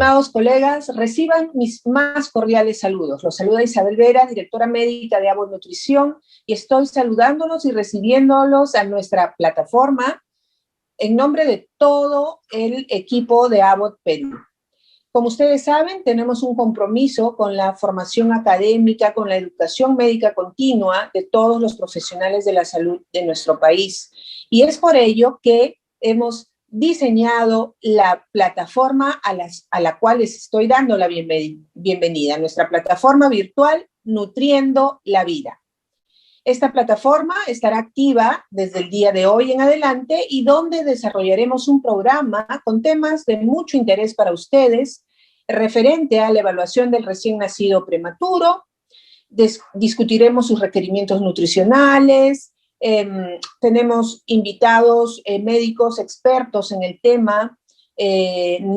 Estimados colegas, reciban mis más cordiales saludos. Los saluda Isabel Vera, directora médica de Abbott Nutrición, y estoy saludándolos y recibiéndolos a nuestra plataforma en nombre de todo el equipo de Abbott Perú. Como ustedes saben, tenemos un compromiso con la formación académica, con la educación médica continua de todos los profesionales de la salud de nuestro país. Y es por ello que hemos diseñado la plataforma a la cual les estoy dando la bienvenida, nuestra plataforma virtual Nutriendo la Vida. Esta plataforma estará activa desde el día de hoy en adelante y donde desarrollaremos un programa con temas de mucho interés para ustedes, referente a la evaluación del recién nacido prematuro. Discutiremos sus requerimientos nutricionales. Tenemos invitados médicos expertos en el tema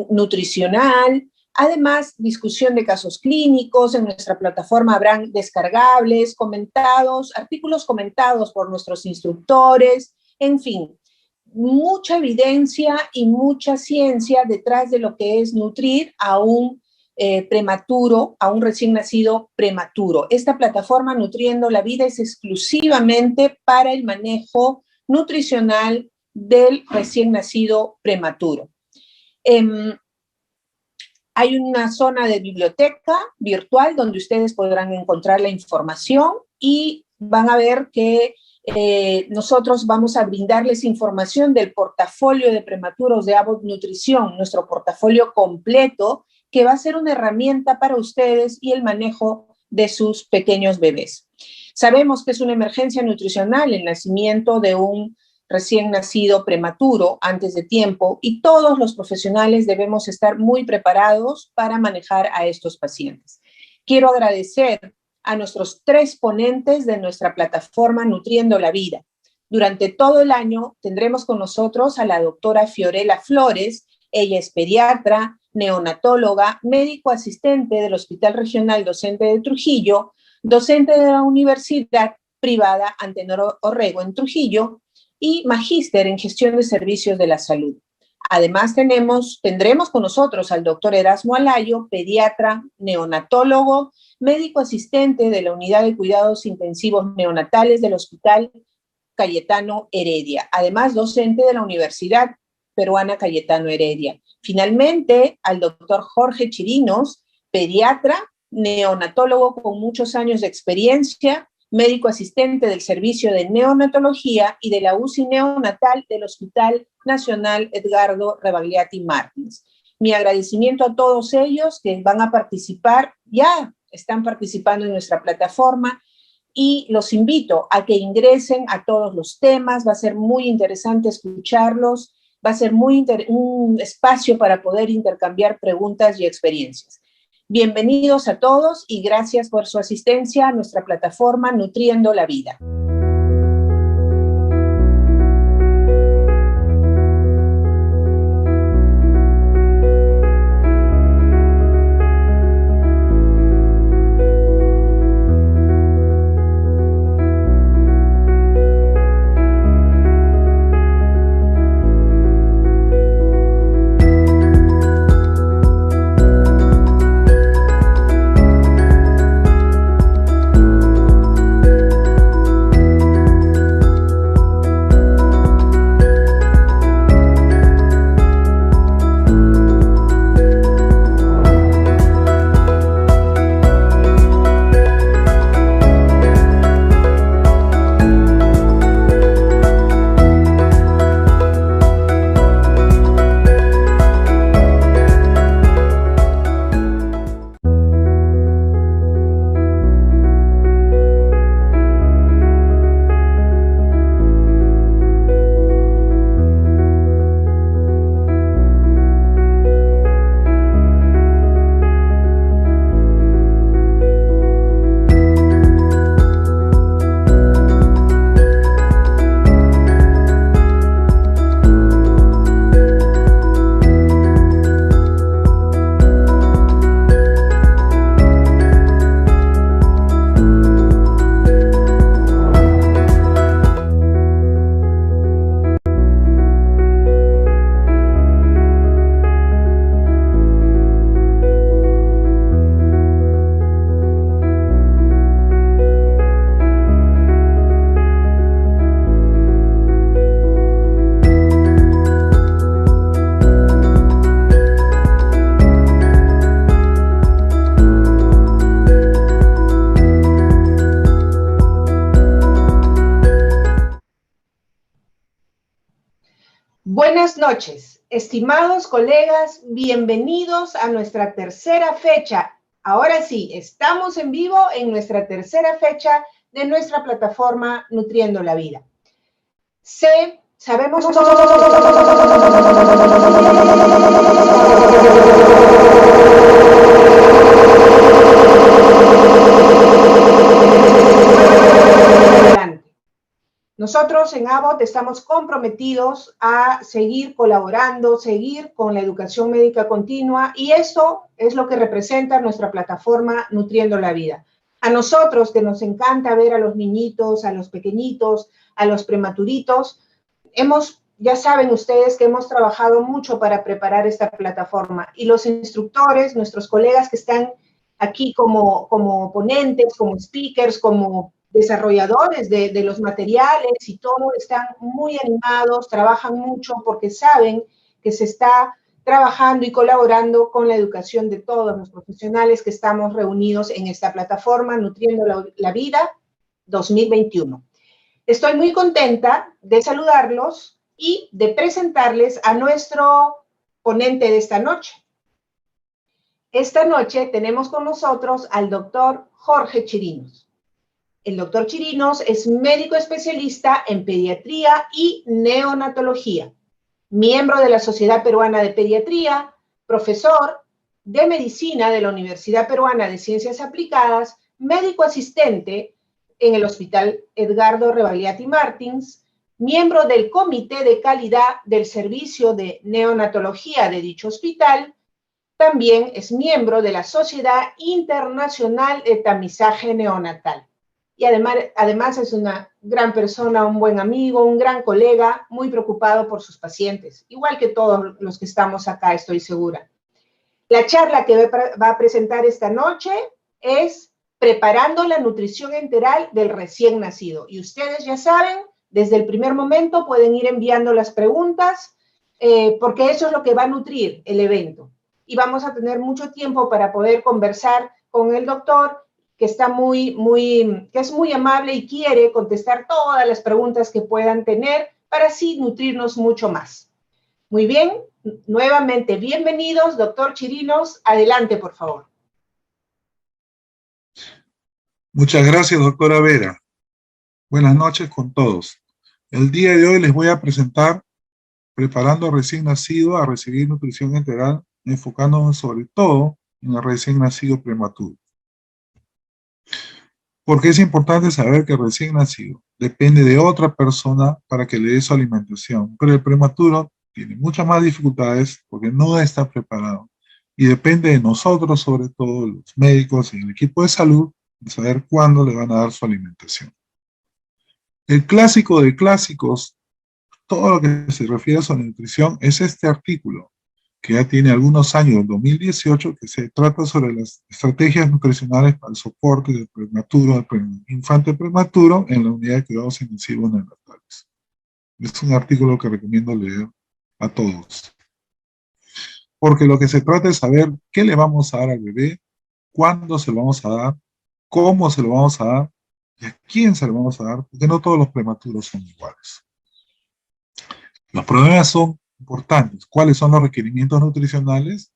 nutricional. Además, discusión de casos clínicos. En nuestra plataforma habrán descargables, artículos comentados por nuestros instructores, en fin, mucha evidencia y mucha ciencia detrás de lo que es nutrir a un prematuro, a un recién nacido prematuro. Esta plataforma Nutriendo la Vida es exclusivamente para el manejo nutricional del recién nacido prematuro. Hay una zona de biblioteca virtual donde ustedes podrán encontrar la información y van a ver que nosotros vamos a brindarles información del portafolio de prematuros de Abbott Nutrición, nuestro portafolio completo, que va a ser una herramienta para ustedes y el manejo de sus pequeños bebés. Sabemos que es una emergencia nutricional el nacimiento de un recién nacido prematuro antes de tiempo y todos los profesionales debemos estar muy preparados para manejar a estos pacientes. Quiero agradecer a nuestros 3 ponentes de nuestra plataforma Nutriendo la Vida. Durante todo el año tendremos con nosotros a la doctora Fiorella Flores. Ella es pediatra, neonatóloga, médico asistente del Hospital Regional Docente de Trujillo, docente de la Universidad Privada Antenor Orrego en Trujillo, y magíster en gestión de servicios de la salud. Además, tendremos con nosotros al doctor Erasmo Alayo, pediatra, neonatólogo, médico asistente de la Unidad de Cuidados Intensivos Neonatales del Hospital Cayetano Heredia, además docente de la Universidad Peruana Cayetano Heredia. Finalmente, al doctor Jorge Chirinos, pediatra, neonatólogo con muchos años de experiencia, médico asistente del Servicio de Neonatología y de la UCI Neonatal del Hospital Nacional Edgardo Rebagliati Martins. Mi agradecimiento a todos ellos que van a participar, ya están participando en nuestra plataforma, y los invito a que ingresen a todos los temas. Va a ser muy interesante escucharlos, va a ser un espacio para poder intercambiar preguntas y experiencias. Bienvenidos a todos y gracias por su asistencia a nuestra plataforma Nutriendo la Vida. Buenas noches, estimados colegas, bienvenidos a nuestra tercera fecha. Ahora sí, estamos en vivo en nuestra tercera fecha de nuestra plataforma Nutriendo la Vida. Sabemos Nosotros en Abbott estamos comprometidos a seguir colaborando, seguir con la educación médica continua, y esto es lo que representa nuestra plataforma Nutriendo la Vida. A nosotros, que nos encanta ver a los niñitos, a los pequeñitos, a los prematuritos, ya saben ustedes que hemos trabajado mucho para preparar esta plataforma, y los instructores, nuestros colegas que están aquí como ponentes, como speakers, como desarrolladores de los materiales y todo, están muy animados, trabajan mucho porque saben que se está trabajando y colaborando con la educación de todos los profesionales que estamos reunidos en esta plataforma Nutriendo la Vida 2021. Estoy muy contenta de saludarlos y de presentarles a nuestro ponente de esta noche. Esta noche tenemos con nosotros al doctor Jorge Chirinos. El doctor Chirinos es médico especialista en pediatría y neonatología, miembro de la Sociedad Peruana de Pediatría, profesor de medicina de la Universidad Peruana de Ciencias Aplicadas, médico asistente en el Hospital Edgardo Rebagliati Martins, miembro del Comité de Calidad del Servicio de Neonatología de dicho hospital. También es miembro de la Sociedad Internacional de Tamizaje Neonatal. Y además es una gran persona, un buen amigo, un gran colega, muy preocupado por sus pacientes, igual que todos los que estamos acá, estoy segura. La charla que va a presentar esta noche es Preparando la nutrición enteral del recién nacido. Y ustedes ya saben, desde el primer momento pueden ir enviando las preguntas, porque eso es lo que va a nutrir el evento. Y vamos a tener mucho tiempo para poder conversar con el doctor, que es muy amable y quiere contestar todas las preguntas que puedan tener para así nutrirnos mucho más. Muy bien, nuevamente bienvenidos, doctor Chirinos. Adelante, por favor. Muchas gracias, doctora Vera. Buenas noches con todos. El día de hoy les voy a presentar Preparando al recién nacido a recibir nutrición integral, enfocándonos sobre todo en el recién nacido prematuro. Porque es importante saber que el recién nacido depende de otra persona para que le dé su alimentación, pero el prematuro tiene muchas más dificultades porque no está preparado y depende de nosotros, sobre todo los médicos y el equipo de salud, de saber cuándo le van a dar su alimentación. El clásico de clásicos, todo lo que se refiere a su nutrición, es este artículo que ya tiene algunos años, el 2018, que se trata sobre las estrategias nutricionales para el soporte del prematuro, del infante prematuro en la unidad de cuidados intensivos neonatales. Es un artículo que recomiendo leer a todos. Porque lo que se trata es saber qué le vamos a dar al bebé, cuándo se lo vamos a dar, cómo se lo vamos a dar y a quién se lo vamos a dar, porque no todos los prematuros son iguales. Los problemas son importantes. ¿Cuáles son los requerimientos nutricionales?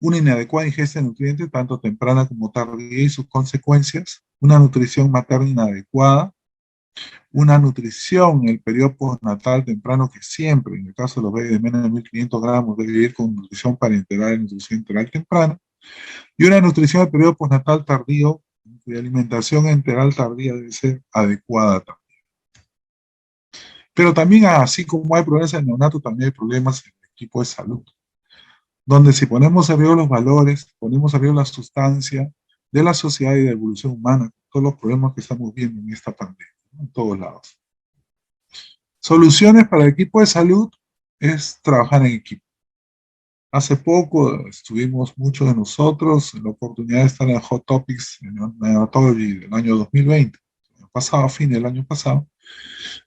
Una inadecuada ingesta de nutrientes, tanto temprana como tardía, y sus consecuencias. Una nutrición materna inadecuada. Una nutrición en el periodo postnatal temprano, que siempre, en el caso de los bebés de menos de 1.500 gramos, debe ir con nutrición parenteral y nutrición enteral temprana. Y una nutrición en el periodo postnatal tardío, de alimentación enteral tardía, debe ser adecuada también. Pero también, así como hay problemas en el neonato, también hay problemas en el equipo de salud, donde si ponemos arriba los valores, ponemos arriba la sustancia de la sociedad y de la evolución humana, todos los problemas que estamos viendo en esta pandemia, ¿no? En todos lados. Soluciones para el equipo de salud es trabajar en equipo. Hace poco estuvimos muchos de nosotros en la oportunidad de estar en el Hot Topics en Neonatology del año 2020, a fin del año pasado,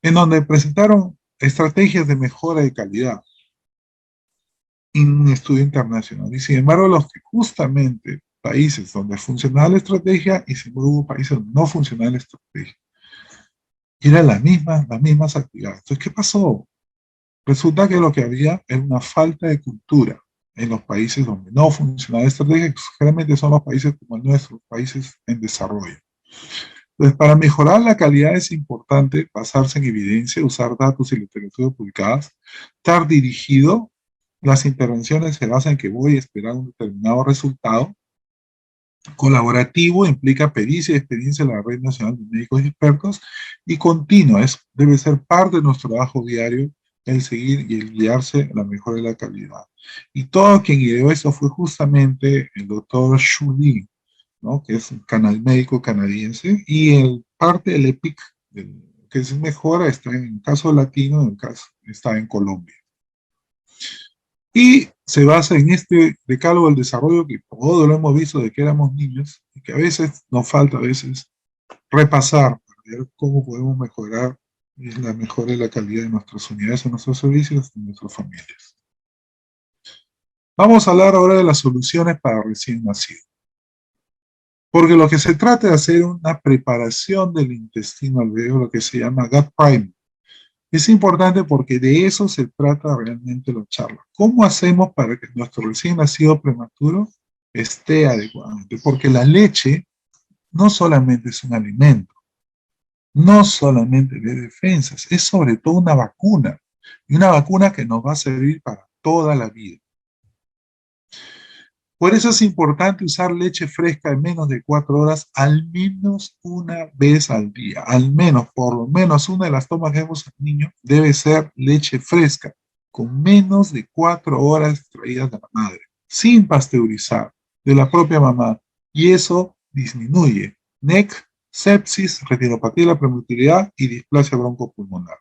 en donde presentaron estrategias de mejora de calidad en un estudio internacional. Y sin embargo, los que justamente países donde funcionaba la estrategia y sin embargo hubo países donde no funcionaba la estrategia. Y eran las mismas actividades. Entonces, ¿qué pasó? Resulta que lo que había era una falta de cultura en los países donde no funcionaba esta estrategia, que generalmente son los países como el nuestro, países en desarrollo. Entonces, para mejorar la calidad es importante basarse en evidencia, usar datos y literatura publicadas, estar dirigido. Las intervenciones se basan en que voy a esperar un determinado resultado. Colaborativo implica pericia y experiencia de la Red Nacional de Médicos y Expertos, y continuo, debe ser parte de nuestro trabajo diario el seguir y el guiarse a la mejora de la calidad. Y todo quien ideó eso fue justamente el doctor Xu Li, ¿no? Que es un médico canadiense, y el parte del EPIC, que se mejora, está en el caso latino, en el caso está en Colombia. Y se basa en este decálogo del desarrollo que todos lo hemos visto de que éramos niños y que a veces nos falta repasar para ver cómo podemos mejorar la mejora de la calidad de nuestras unidades, de nuestros servicios y de nuestras familias. Vamos a hablar ahora de las soluciones para recién nacidos. Porque lo que se trata de hacer es una preparación del intestino al bebé, lo que se llama gut priming. Es importante porque de eso se trata realmente la charla. ¿Cómo hacemos para que nuestro recién nacido prematuro esté adecuadamente? Porque la leche no solamente es un alimento, no solamente de defensas, es sobre todo una vacuna. Y una vacuna que nos va a servir para toda la vida. Por eso es importante usar leche fresca de menos de 4 horas al menos una vez al día. Al menos, por lo menos una de las tomas que hacemos al niño debe ser leche fresca, con menos de 4 horas extraídas de la madre, sin pasteurizar, de la propia mamá. Y eso disminuye NEC, sepsis, retinopatía de la prematuridad y displasia broncopulmonar.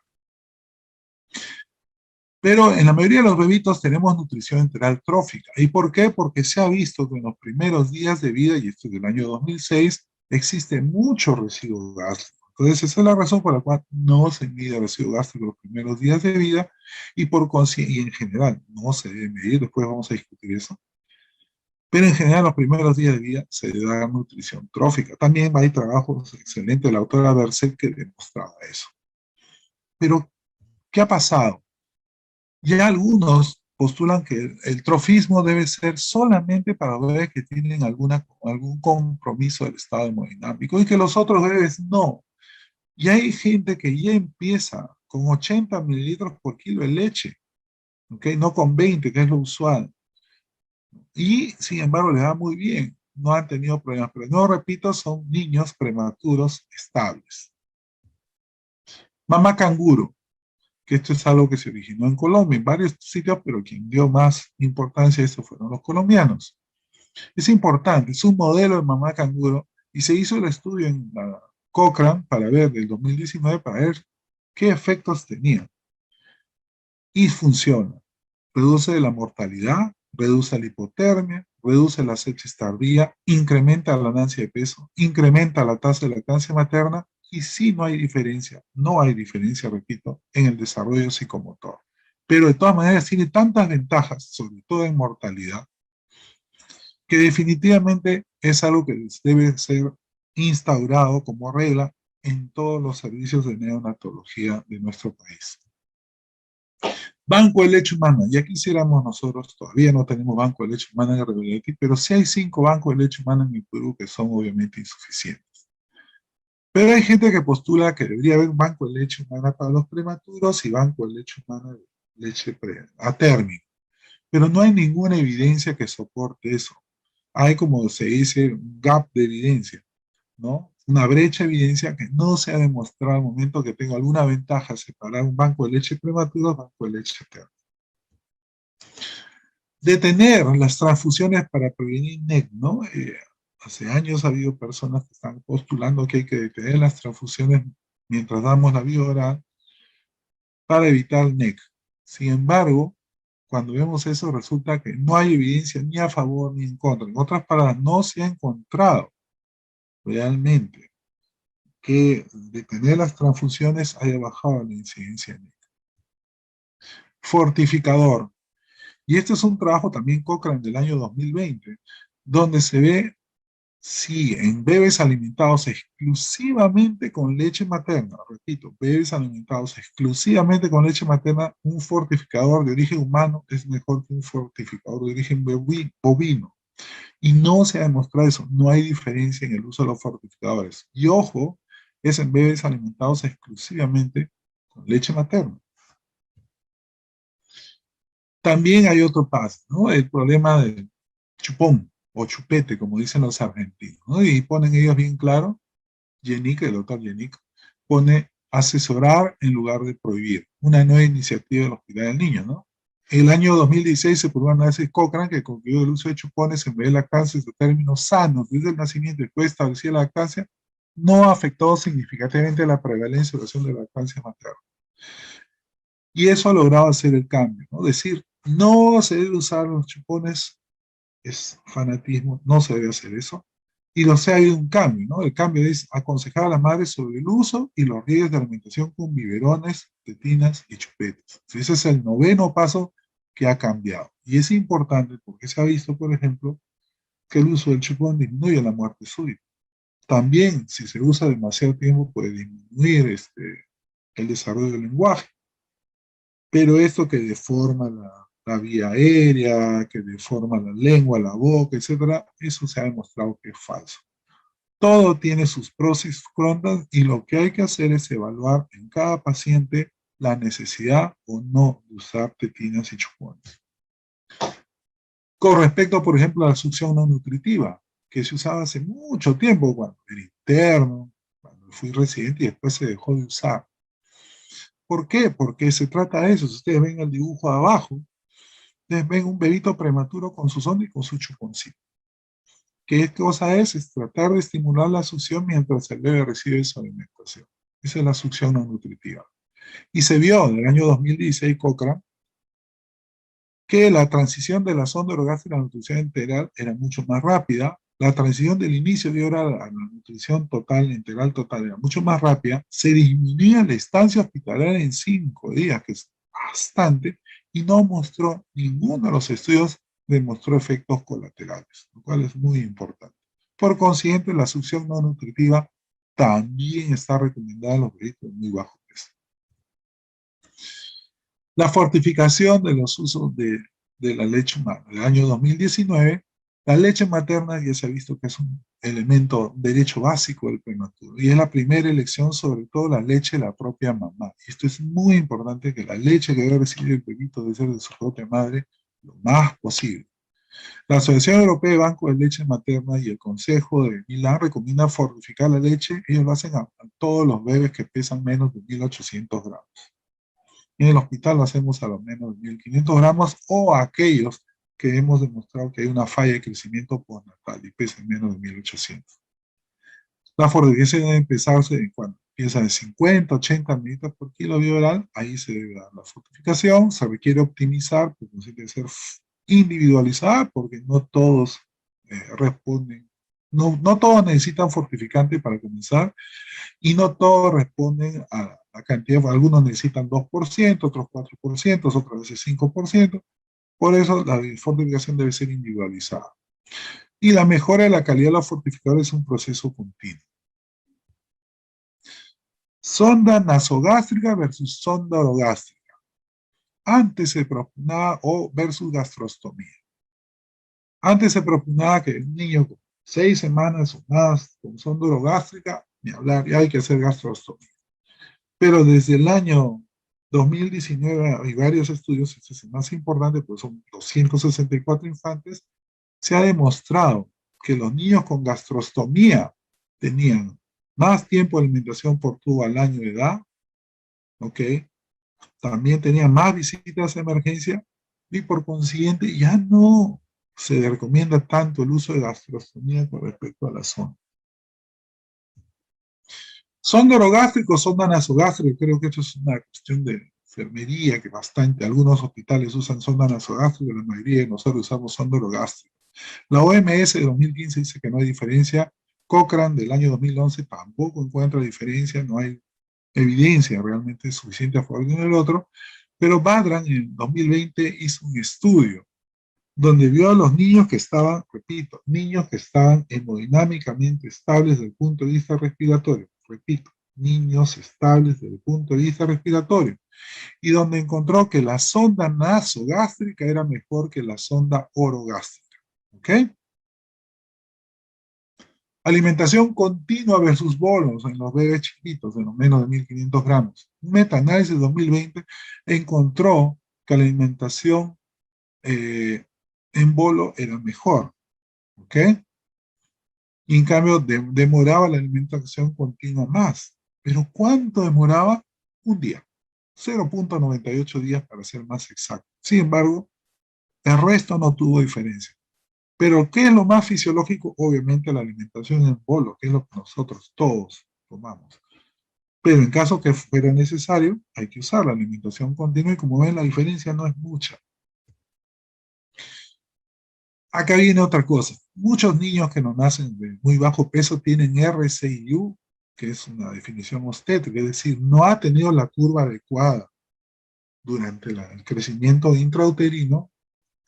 Pero en la mayoría de los bebitos tenemos nutrición enteral trófica. ¿Y por qué? Porque se ha visto que en los primeros días de vida, y esto es del año 2006, existe mucho residuo gástrico. Entonces, esa es la razón por la cual no se mide residuo gástrico en los primeros días de vida y y en general no se debe medir, después vamos a discutir eso. Pero en general, los primeros días de vida se debe dar nutrición trófica. También hay trabajos excelentes de la autora Berset que demostraba eso. Pero, ¿qué ha pasado? Ya algunos postulan que el trofismo debe ser solamente para bebés que tienen algún compromiso del estado hemodinámico y que los otros bebés no. Y hay gente que ya empieza con 80 mililitros por kilo de leche, ¿okay? No con 20, que es lo usual. Y sin embargo les va muy bien, no han tenido problemas. Pero no, repito, son niños prematuros estables. Mamá canguro, que esto es algo que se originó en Colombia, en varios sitios, pero quien dio más importancia a esto fueron los colombianos. Es importante, es un modelo de mamá canguro y se hizo el estudio en la Cochrane para ver, del 2019, para ver qué efectos tenía. Y funciona. Reduce la mortalidad, reduce la hipotermia, reduce la sepsis tardía, incrementa la ganancia de peso, incrementa la tasa de lactancia materna. Y sí, no hay diferencia, repito, en el desarrollo psicomotor. Pero de todas maneras tiene tantas ventajas, sobre todo en mortalidad, que definitivamente es algo que debe ser instaurado como regla en todos los servicios de neonatología de nuestro país. Banco de leche humana. Ya quisiéramos nosotros, todavía no tenemos banco de leche humana en realidad, pero sí hay 5 bancos de leche humana en el Perú que son obviamente insuficientes. Pero hay gente que postula que debería haber un banco de leche humana para los prematuros y banco de leche humana de leche a término. Pero no hay ninguna evidencia que soporte eso. Hay, como se dice, un gap de evidencia, ¿no? Una brecha de evidencia que no se ha demostrado al momento que tenga alguna ventaja separar un banco de leche prematuro de un banco de leche término. Detener las transfusiones para prevenir NEC, ¿no? Hace años ha habido personas que están postulando que hay que detener las transfusiones mientras damos la vía oral para evitar NEC. Sin embargo, cuando vemos eso, resulta que no hay evidencia ni a favor ni en contra. En otras palabras, no se ha encontrado realmente que detener las transfusiones haya bajado la incidencia NEC. Fortificador. Y este es un trabajo también Cochrane del año 2020, donde se ve Sí, en bebés alimentados exclusivamente con leche materna, repito, bebés alimentados exclusivamente con leche materna, un fortificador de origen humano es mejor que un fortificador de origen bovino. Y no se ha demostrado eso, no hay diferencia en el uso de los fortificadores. Y ojo, es en bebés alimentados exclusivamente con leche materna. También hay otro paso, ¿no? El problema del chupón o chupete, como dicen los argentinos, ¿no? Y ponen ellos bien claro, Yenick, el doctor Yenick, pone asesorar en lugar de prohibir, una nueva iniciativa del Hospital del Niño, ¿no? El año 2016 se probó una análisis Cochrane que concluyó el uso de chupones en vez de lactancia de términos sanos desde el nacimiento y después establecida la lactancia, no afectó significativamente la prevalencia y duración de la lactancia materna. Y eso ha logrado hacer el cambio, ¿no? Decir, no se debe usar los chupones es fanatismo, no se debe hacer eso. Y lo sé, hay un cambio, ¿no? El cambio es aconsejar a las madres sobre el uso y los riesgos de alimentación con biberones, tetinas y chupetes. Ese es el noveno paso que ha cambiado. Y es importante porque se ha visto, por ejemplo, que el uso del chupón disminuye la muerte súbita. También, si se usa demasiado tiempo, puede disminuir el desarrollo del lenguaje. Pero esto que deforma la vía aérea, que deforma la lengua, la boca, etcétera, eso se ha demostrado que es falso. Todo tiene sus pros y sus contras y lo que hay que hacer es evaluar en cada paciente la necesidad o no de usar tetinas y chupones. Con respecto, por ejemplo, a la succión no nutritiva, que se usaba hace mucho tiempo cuando era interno, cuando fui residente y después se dejó de usar. ¿Por qué? Porque se trata de eso. Si ustedes ven el dibujo de abajo, ustedes ven un bebito prematuro con su sonda y con su chuponcito. ¿Qué cosa es? Es tratar de estimular la succión mientras el bebé recibe su alimentación. Esa es la succión no nutritiva. Y se vio en el año 2016, Cochrane, que la transición de la sonda orogástrica a la nutrición integral era mucho más rápida. La transición del inicio de oral a la nutrición total, integral total, era mucho más rápida. Se disminuía la estancia hospitalaria en 5 días, que es bastante, y no mostró, ninguno de los estudios demostró efectos colaterales, lo cual es muy importante. Por consiguiente, la succión no nutritiva también está recomendada a los bebitos de muy bajo peso. La fortificación de los usos de la leche humana. En el año 2019, la leche materna ya se ha visto que es un elemento, derecho básico del prematuro, y es la primera elección, sobre todo la leche de la propia mamá. Esto es muy importante, que la leche que debe recibir el bebito debe ser de su propia madre lo más posible. La Asociación Europea de Banco de Leche Materna y el Consejo de Milán recomiendan fortificar la leche. Ellos lo hacen a todos los bebés que pesan menos de 1.800 gramos. En el hospital lo hacemos a lo menos 1.500 gramos o a aquellos que hemos demostrado que hay una falla de crecimiento postnatal y pesan menos de 1.800. La fortificación debe empezarse cuando empieza de 50, 80 mililitros por kilo vía oral, ahí se debe dar la fortificación. Se requiere optimizar, porque debe ser individualizada, porque no todos responden, no todos necesitan fortificante para comenzar, y no todos responden a la cantidad. Algunos necesitan 2%, otros 4%, otras veces 5%. Por eso la fortificación debe ser individualizada. Y la mejora de la calidad de los fortificadores es un proceso continuo. Sonda nasogástrica versus sonda orogástrica. Antes se proponía, o versus gastrostomía. Antes se proponía que el niño con 6 semanas o más con sonda orogástrica, ni hablar, ya hay que hacer gastrostomía. Pero desde el año 2019 hay varios estudios, este es el más importante, pues son 264 infantes, se ha demostrado que los niños con gastrostomía tenían más tiempo de alimentación por tubo al año de edad, ¿ok? También tenían más visitas de emergencia y por consiguiente ya no se recomienda tanto el uso de gastrostomía con respecto a la sonda. Sonda orogástrica o sonda nasogástrica, creo que esto es una cuestión de enfermería, que bastante, algunos hospitales usan sonda nasogástrica, la mayoría de nosotros usamos sonda orogástrica. La OMS de 2015 dice que no hay diferencia. Cochrane del año 2011 tampoco encuentra diferencia, no hay evidencia realmente suficiente a favor de uno del otro, pero Badran en 2020 hizo un estudio donde vio a los niños que estaban, repito, niños que estaban hemodinámicamente estables desde el punto de vista respiratorio. Repito, niños estables desde el punto de vista respiratorio. Y donde encontró que la sonda nasogástrica era mejor que la sonda orogástrica. ¿Ok? Alimentación continua versus bolos en los bebés chiquitos, de los menos de 1500 gramos. Un metaanálisis de 2020 encontró que la alimentación en bolo era mejor. ¿Ok? Y en cambio demoraba la alimentación continua más. ¿Pero cuánto demoraba? Un día. 0,98 días para ser más exacto. Sin embargo, el resto no tuvo diferencia. Pero ¿qué es lo más fisiológico? Obviamente la alimentación en bolo, que es lo que nosotros todos tomamos. Pero en caso que fuera necesario, hay que usar la alimentación continua y como ven la diferencia no es mucha. Acá viene otra cosa. Muchos niños que no nacen de muy bajo peso tienen RCIU, que es una definición obstétrica, es decir, no ha tenido la curva adecuada durante el crecimiento intrauterino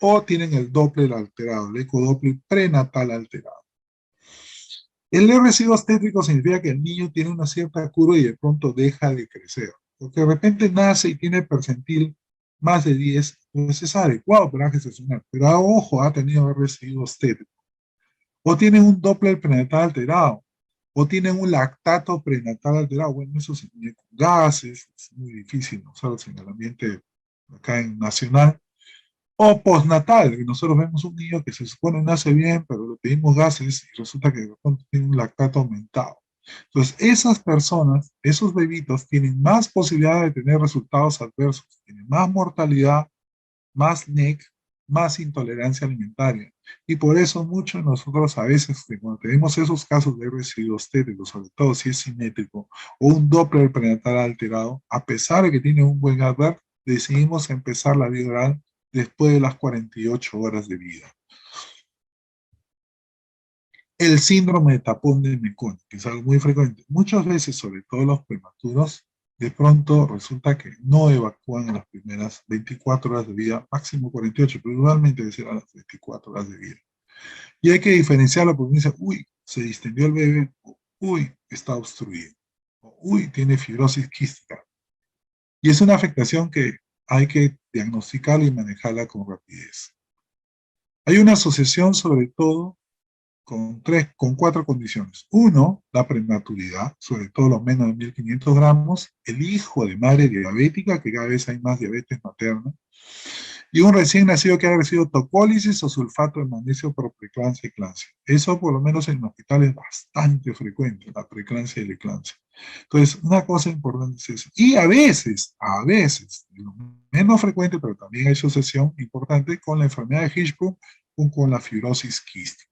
o tienen el Doppler alterado, el ecodoppler prenatal alterado. El RCIU obstétrico significa que el niño tiene una cierta curva y de pronto deja de crecer, porque de repente nace y tiene percentil más de 10, entonces es adecuado para gestacional, pero ojo, ha tenido RCIU obstétrico. O tienen un Doppler prenatal alterado, o tienen un lactato prenatal alterado. Bueno, eso se tiene con gases, es muy difícil nosotros en el ambiente acá en nacional. O postnatal, que nosotros vemos un niño que se supone nace bien, pero le pedimos gases y resulta que de pronto tiene un lactato aumentado. Entonces, esas personas, esos bebitos, tienen más posibilidad de tener resultados adversos, tienen más mortalidad, más NEC, más intolerancia alimentaria. Y por eso muchos de nosotros a veces, cuando tenemos esos casos de residuos tétricos, sobre todo si es simétrico, o un Doppler prenatal alterado, a pesar de que tiene un buen Advert, decidimos empezar la vida oral después de las 48 horas de vida. El síndrome de tapón de Mecón, que es algo muy frecuente. Muchas veces, sobre todo los prematuros, de pronto resulta que no evacúan en las primeras 24 horas de vida, máximo 48, pero igualmente debe ser a las 24 horas de vida. Y hay que diferenciarlo porque dice, uy, se distendió el bebé, uy, está obstruido, uy, tiene fibrosis quística. Y es una afectación que hay que diagnosticarla y manejarla con rapidez. Hay una asociación sobre todo con 4 condiciones. Uno, la prematuridad, sobre todo los menos de 1500 gramos, el hijo de madre diabética, que cada vez hay más diabetes materna, y un recién nacido que ha recibido tocólisis o sulfato de magnesio por preeclampsia y eclampsia. Eso por lo menos en el hospital es bastante frecuente, la preeclampsia y la eclampsia. Entonces, una cosa importante es eso. Y a veces, lo menos frecuente, pero también hay asociación importante con la enfermedad de Hirschsprung o con la fibrosis quística.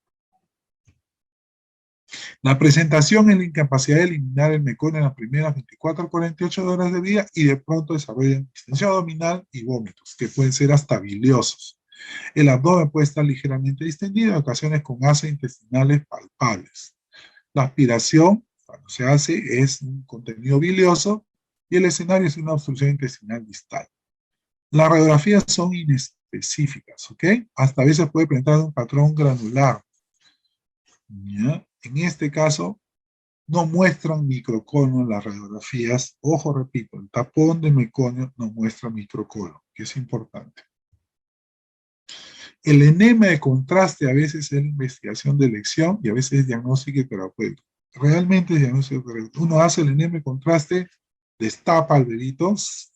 La presentación es la incapacidad de eliminar el meconio en las primeras 24 a 48 horas de vida y de pronto desarrollan distensión abdominal y vómitos, que pueden ser hasta biliosos. El abdomen puede estar ligeramente distendido, en ocasiones con gases intestinales palpables. La aspiración, cuando se hace, es un contenido bilioso y el escenario es una obstrucción intestinal distal. Las radiografías son inespecíficas, ¿ok? Hasta a veces puede presentar un patrón granular. ¿Ya? En este caso, no muestran microcolon las radiografías. Ojo, repito, el tapón de meconio no muestra microcolon, que es importante. El enema de contraste a veces es investigación de elección y a veces es diagnóstico y terapéutico. Realmente es diagnóstico terapéutico. Uno hace el enema de contraste, destapa el bebito,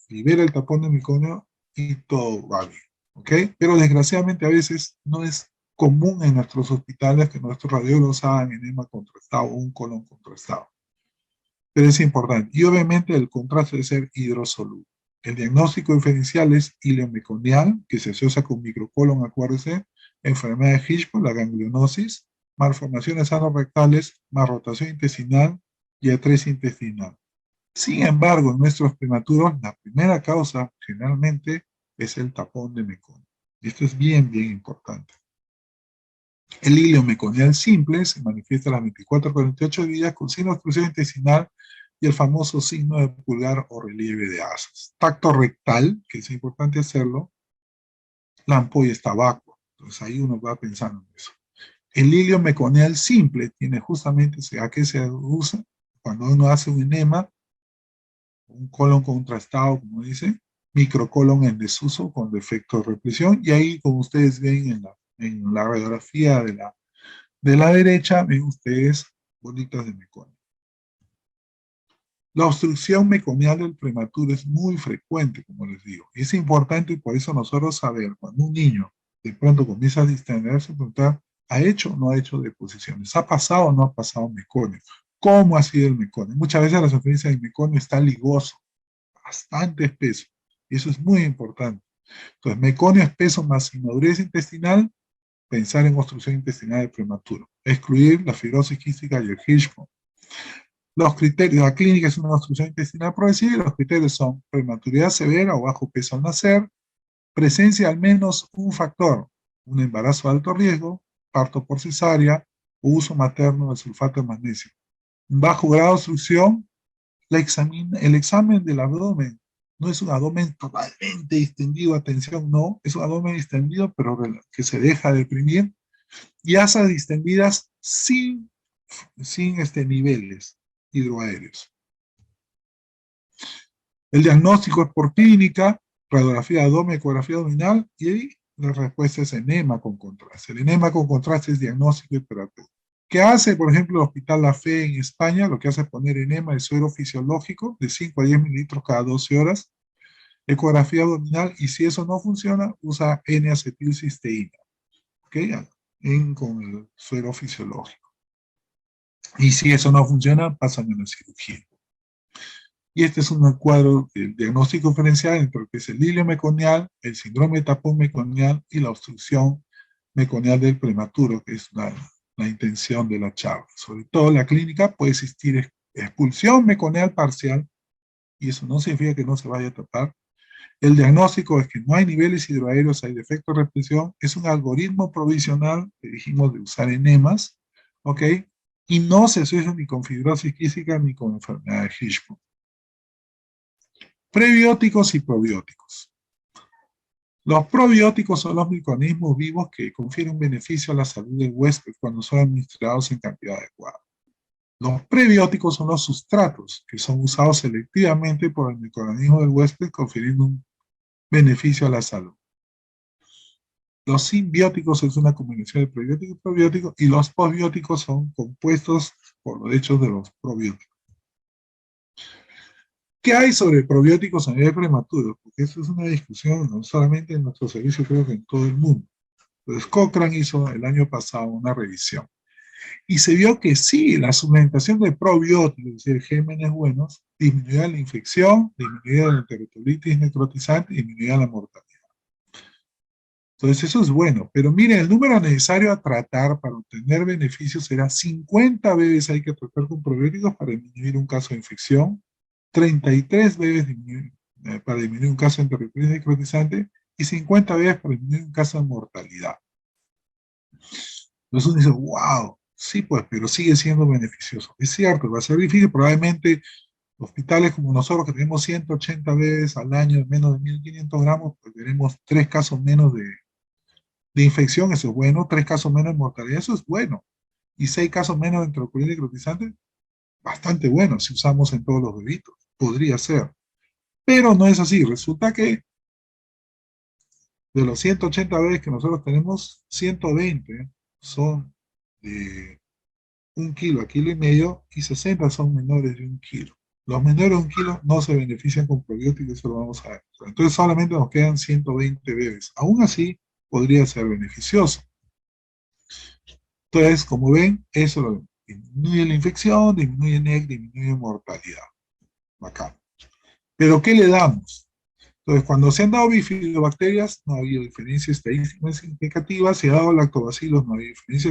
libera el tapón de meconio y todo va bien. ¿Ok? Pero desgraciadamente a veces no es común en nuestros hospitales que nuestros radiólogos hagan enema contrastado o un colon contrastado. Pero es importante. Y obviamente el contraste debe ser hidrosoluble. El diagnóstico diferencial es ileomeconial, que se asocia con microcolon, acuérdense, enfermedad de Hirschsprung, la ganglionosis, malformaciones anorrectales, malrotación intestinal y atresia intestinal. Sin embargo, en nuestros prematuros, la primera causa generalmente es el tapón de meconio. Y esto es bien, bien importante. El ileomeconial simple se manifiesta a las 24 a 48 días con signo de obstrucción intestinal y el famoso signo de pulgar o relieve de asas. Tacto rectal, que es importante hacerlo, la ampolla está vacua. Entonces ahí uno va pensando en eso. El hilio meconial simple tiene justamente, ¿a qué se usa? Cuando uno hace un enema, un colon contrastado, como dice, microcolon en desuso con defecto de represión, y ahí, como ustedes ven en la radiografía de la derecha, ven ustedes bolitas de meconio. La obstrucción meconial del prematuro es muy frecuente, como les digo. Es importante y por eso nosotros saber cuando un niño de pronto comienza a distenderse, preguntar, ¿ha hecho o no ha hecho deposiciones? ¿Ha pasado o no ha pasado meconio? ¿Cómo ha sido el meconio? Muchas veces la sugerencia del meconio está ligoso, bastante espeso. Y eso es muy importante. Entonces, meconio espeso más inmadurez intestinal, pensar en obstrucción intestinal del prematuro. Excluir la fibrosis quística y el Hirschsprung. Los criterios, la clínica es una obstrucción intestinal progresiva y los criterios son prematuridad severa o bajo peso al nacer, presencia al menos un factor, un embarazo de alto riesgo, parto por cesárea o uso materno de sulfato de magnesio. Un bajo grado de obstrucción, el examen del abdomen no es un abdomen totalmente distendido, atención, no, es un abdomen distendido pero que se deja deprimir y asas distendidas sin niveles hidroaéreos. El diagnóstico es por clínica, radiografía de abdomen, ecografía abdominal, y ahí la respuesta es enema con contraste. El enema con contraste es diagnóstico y terapéutico. ¿Qué hace, por ejemplo, el Hospital La Fe en España? Lo que hace es poner enema de suero fisiológico de 5 a 10 mililitros cada 12 horas, ecografía abdominal, y si eso no funciona, usa N-acetilcisteína, ¿ok? Con el suero fisiológico. Y si eso no funciona, pasan a la cirugía. Y este es un cuadro del diagnóstico diferencial entre lo que es el hilio meconial, el síndrome de tapón meconial y la obstrucción meconial del prematuro, que es la intención de la charla. Sobre todo en la clínica puede existir expulsión meconial parcial, y eso no significa que no se vaya a tratar. El diagnóstico es que no hay niveles hidroaéreos, hay defecto de represión, es un algoritmo provisional que dijimos de usar enemas, ¿ok? Y no se asocia ni con fibrosis quística ni con enfermedad de Hirschsprung. Prebióticos y probióticos. Los probióticos son los microorganismos vivos que confieren un beneficio a la salud del huésped cuando son administrados en cantidad adecuada. Los prebióticos son los sustratos que son usados selectivamente por el microorganismo del huésped confiriendo un beneficio a la salud. Los simbióticos es una combinación de prebiótico y probiótico, y los posbióticos son compuestos por los hechos de los probióticos. ¿Qué hay sobre probióticos a nivel prematuro? Porque eso es una discusión no solamente en nuestro servicio, creo que en todo el mundo. Entonces Cochrane hizo el año pasado una revisión y se vio que sí, la suplementación de probióticos, es decir, gérmenes buenos, disminuía la infección, disminuía la enterocolitis necrotizante y disminuía la mortalidad. Entonces eso es bueno, pero miren, el número necesario a tratar para obtener beneficios será 50 veces hay que tratar con probióticos para disminuir un caso de infección, 33 veces para disminuir un caso de enterocolitis necrotizante y 50 veces para disminuir un caso de mortalidad. Entonces uno dice, wow, sí pues, pero sigue siendo beneficioso. Es cierto, va a ser difícil, probablemente hospitales como nosotros que tenemos 180 veces al año de menos de 1500 gramos, pues veremos 3 casos menos de infección, eso es bueno, 3 casos menos de mortalidad, eso es bueno, y 6 casos menos de enterocolitis necrotizante, bastante bueno si usamos en todos los bebitos, podría ser. Pero no es así, resulta que de los 180 veces que nosotros tenemos, 120 son de 1 kilo a kilo y medio y 60 son menores de 1 kilo. Los menores de 1 kilo no se benefician con probióticos, eso lo vamos a ver. Entonces solamente nos quedan 120 bebés. Aún así, podría ser beneficioso. Entonces, como ven, eso disminuye la infección, disminuye NEC, disminuye mortalidad. Bacán. ¿Pero qué le damos? Entonces, cuando se han dado bifidobacterias, no ha habido diferencia estadística significativa. Se ha dado lactobacilos, no ha habido diferencia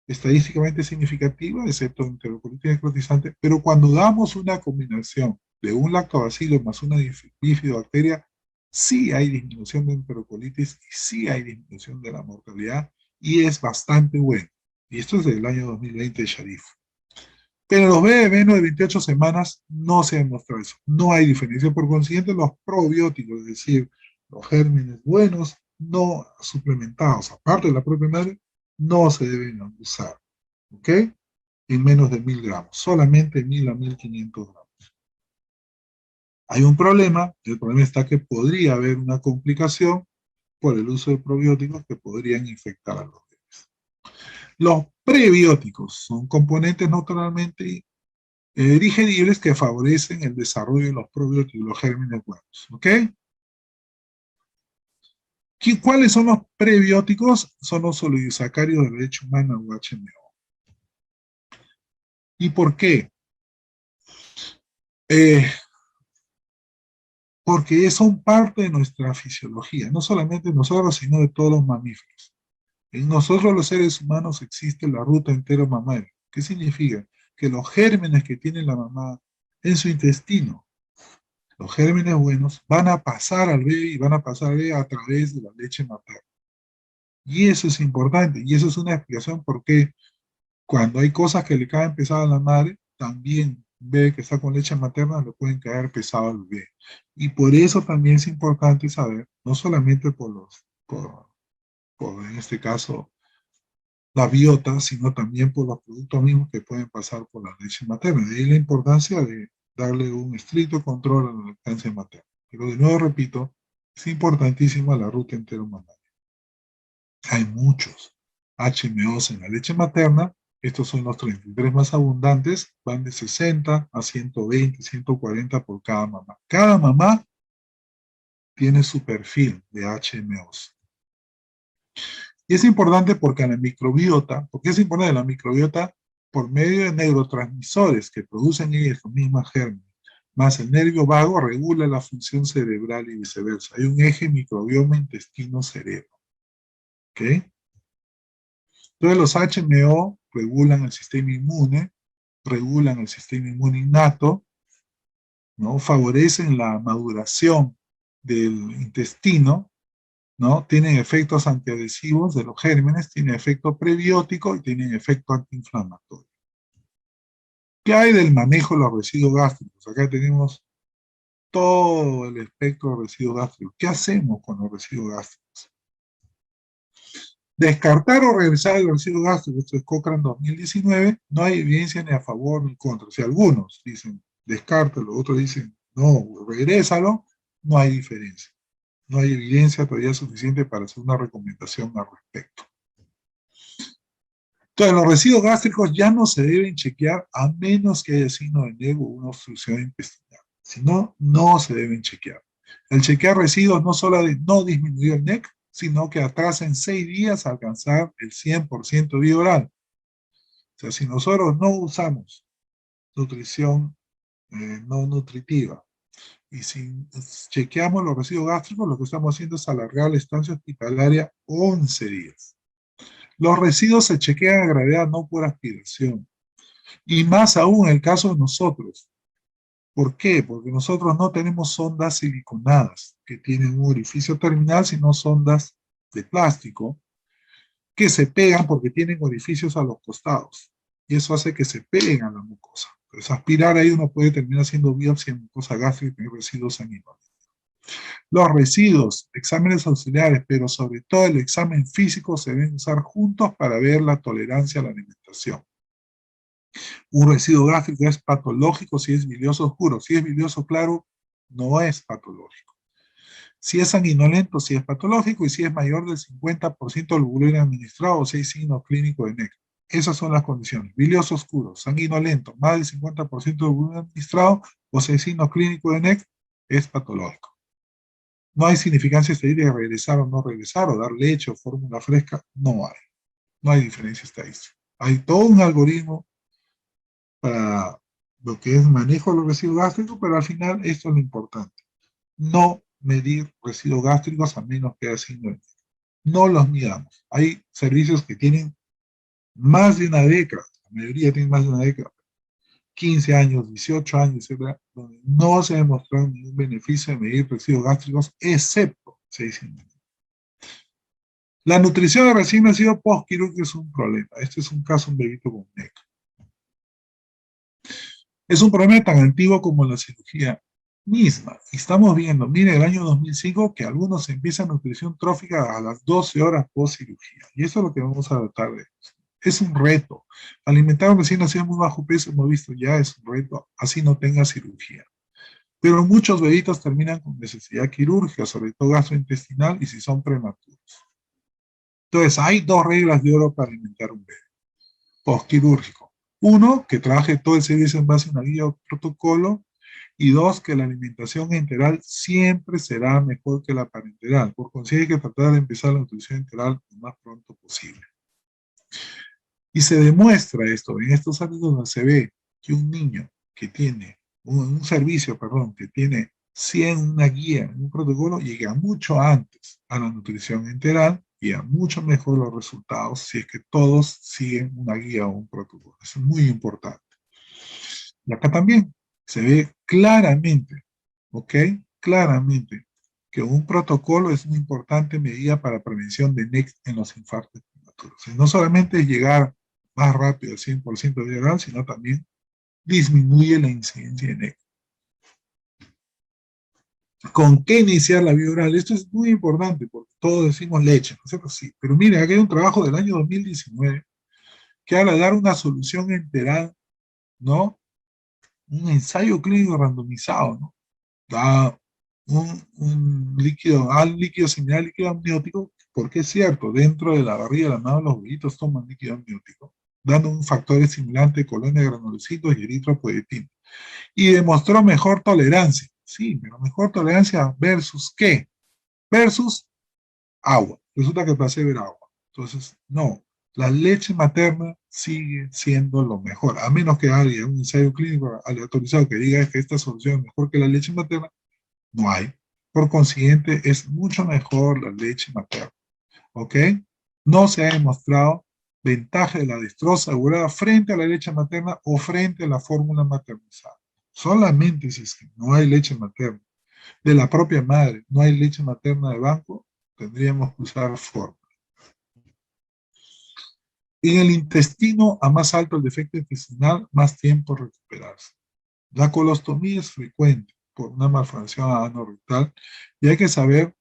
estadísticamente significativa, excepto enterocolitis necrotizante. Pero cuando damos una combinación de un lactobacilo más una bifidobacteria, sí hay disminución de enterocolitis y sí hay disminución de la mortalidad, y es bastante bueno. Y esto es del año 2020 de Sharif. Pero en los bebés de menos de 28 semanas no se ha demostrado eso. No hay diferencia. Por consiguiente, los probióticos, es decir, los gérmenes buenos, no suplementados, aparte de la propia madre, no se deben usar, ¿ok? En menos de 1000 gramos, solamente 1000 a 1500 gramos. Hay un problema, el problema está que podría haber una complicación por el uso de probióticos que podrían infectar a los bebés. Los prebióticos son componentes naturalmente digeribles que favorecen el desarrollo de los probióticos, los gérmenes buenos, ¿ok? ¿Cuáles son los prebióticos? Son los oligosacáridos de leche humana o HMO. ¿Y por qué? Porque son parte de nuestra fisiología, no solamente nosotros, sino de todos los mamíferos. En nosotros los seres humanos existe la ruta enteromamaria. ¿Qué significa? Que los gérmenes que tiene la mamá en su intestino, los gérmenes buenos, van a pasar al bebé y van a pasar al bebé a través de la leche materna. Y eso es importante, y eso es una explicación por qué cuando hay cosas que le caen pesadas a la madre, también bebé que está con leche materna le pueden caer pesado al bebé. Y por eso también es importante saber, no solamente por en este caso, la biota, sino también por los productos mismos que pueden pasar por la leche materna. De ahí la importancia de darle un estricto control a la lactancia materna. Pero de nuevo repito, es importantísima la ruta enteromamaria. Hay muchos HMOs en la leche materna. Estos son los 33 más abundantes, van de 60 a 120, 140 por cada mamá. Cada mamá tiene su perfil de HMOs. Y es importante porque a la microbiota, ¿por qué es importante la microbiota? Por medio de neurotransmisores que producen ellos los mismos gérmenes, más el nervio vago regula la función cerebral y viceversa. Hay un eje microbioma intestino-cerebro. ¿Ok? Entonces los HMO regulan el sistema inmune innato, ¿no? Favorecen la maduración del intestino, ¿no? Tienen efectos antiadhesivos de los gérmenes, tienen efecto prebiótico y tienen efecto antiinflamatorio. ¿Qué hay del manejo de los residuos gástricos? Acá tenemos todo el espectro de residuos gástricos. ¿Qué hacemos con los residuos gástricos? Descartar o regresar el residuo gástrico, esto es Cochrane 2019, no hay evidencia ni a favor ni en contra. Si algunos dicen descártalo, otros dicen no, regrésalo, no hay diferencia. No hay evidencia todavía suficiente para hacer una recomendación al respecto. Entonces, los residuos gástricos ya no se deben chequear a menos que haya signo de NEC o una obstrucción intestinal. Si no, no se deben chequear. El chequear residuos no solo no disminuir el NEC, sino que atrasa en 6 días a alcanzar el 100% vía oral. O sea, si nosotros no usamos nutrición no nutritiva y si chequeamos los residuos gástricos, lo que estamos haciendo es alargar la estancia hospitalaria 11 días. Los residuos se chequean a gravedad, no por aspiración. Y más aún en el caso de nosotros. ¿Por qué? Porque nosotros no tenemos sondas siliconadas que tienen un orificio terminal, sino sondas de plástico que se pegan porque tienen orificios a los costados. Y eso hace que se peguen a la mucosa. Entonces, aspirar ahí uno puede terminar haciendo biopsia en mucosa gástrica y residuos sanguíneos. Los residuos, exámenes auxiliares, pero sobre todo el examen físico se deben usar juntos para ver la tolerancia a la alimentación. Un residuo gástrico es patológico si es bilioso oscuro. Si es bilioso claro, no es patológico. Si es sanguinolento, si es patológico, y si es mayor del 50% del volumen administrado o si hay signo clínico de NEC. Esas son las condiciones. Bilioso oscuro, sanguinolento, más del 50% del volumen administrado o si hay signo clínico de NEC, es patológico. No hay significancia estadística de regresar o no regresar, o dar leche o fórmula fresca, no hay. No hay diferencia estadística. Hay todo un algoritmo para lo que es manejo de los residuos gástricos, pero al final esto es lo importante. No medir residuos gástricos a menos que haya signo de NEC. No los midamos. Hay servicios que tienen más de una década, la mayoría tienen más de una década, 15 años, 18 años, etc., donde no se ha demostrado ningún beneficio de medir residuos gástricos, excepto 6 años. La nutrición de recién nacido postquirúrgico es un problema. Este es un caso, un bebito con NEC. Es un problema tan antiguo como la cirugía misma. Y estamos viendo, mire, el año 2005, que algunos empiezan nutrición trófica a las 12 horas post cirugía. Y eso es lo que vamos a tratar de. Es un reto. Alimentar a un recién nacido muy bajo peso, hemos visto, ya es un reto, así no tenga cirugía. Pero muchos bebitos terminan con necesidad quirúrgica, sobre todo gastrointestinal, y si son prematuros. Entonces, hay dos reglas de oro para alimentar a un bebé postquirúrgico. Uno, que trabaje todo el servicio en base a una guía o protocolo. Y dos, que la alimentación enteral siempre será mejor que la parenteral. Por consiguiente, hay que tratar de empezar la nutrición enteral lo más pronto posible. Y se demuestra esto en estos años donde se ve que un niño que tiene un servicio, perdón, que tiene 100, una guía, un protocolo, llega mucho antes a la nutrición enteral y a mucho mejor los resultados si es que todos siguen una guía o un protocolo. Eso es muy importante. Y acá también se ve claramente, ¿ok? Claramente que un protocolo es una importante medida para prevención de NEC en los infartos prematuros. Y no solamente es llegar más rápido al 100% de oral, sino también disminuye la incidencia de NEC. ¿Con qué iniciar la vía oral? Esto es muy importante porque todos decimos leche, ¿no es cierto? Sí, pero mire, aquí hay un trabajo del año 2019 que habla de dar una solución enteral, ¿no? Un ensayo clínico randomizado, ¿no? Da un líquido, al líquido similar al líquido amniótico, porque es cierto, dentro de la barriga de la mano los bebitos toman líquido amniótico, dando un factor estimulante de colonia de granulocitos y eritropoyetina. Y demostró mejor tolerancia. Sí, pero mejor tolerancia versus ¿qué? Versus agua. Resulta que placebo era agua. Entonces, no. La leche materna sigue siendo lo mejor, a menos que haya un ensayo clínico aleatorizado que diga que esta solución es mejor que la leche materna, no hay. Por consiguiente, es mucho mejor la leche materna. ¿Ok? No se ha demostrado ventaja de la destroza asegurada frente a la leche materna o frente a la fórmula maternizada. Solamente si es que no hay leche materna de la propia madre, no hay leche materna de banco, tendríamos que usar fórmula. En el intestino, a más alto el defecto intestinal, más tiempo recuperarse. La colostomía es frecuente por una malformación anorrectal y hay que saber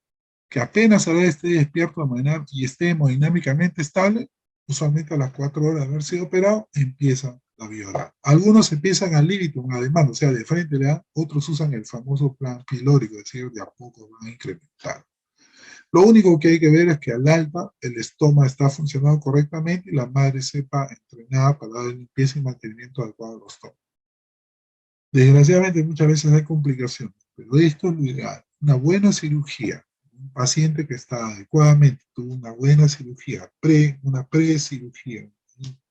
que apenas el bebé esté despierto y esté hemodinámicamente estable, usualmente a las 4 horas de haber sido operado, empieza la vía oral. Algunos empiezan al libitum, a demanda, o sea, de frente le dan, otros usan el famoso plan pilórico, es decir, de a poco van a incrementar. Lo único que hay que ver es que al alta el estómago está funcionando correctamente y la madre sepa entrenada para dar limpieza y mantenimiento adecuado del estómago. Desgraciadamente muchas veces hay complicaciones, pero esto es lo ideal. Una buena cirugía, un paciente que está adecuadamente, tuvo una buena cirugía, una pre-cirugía,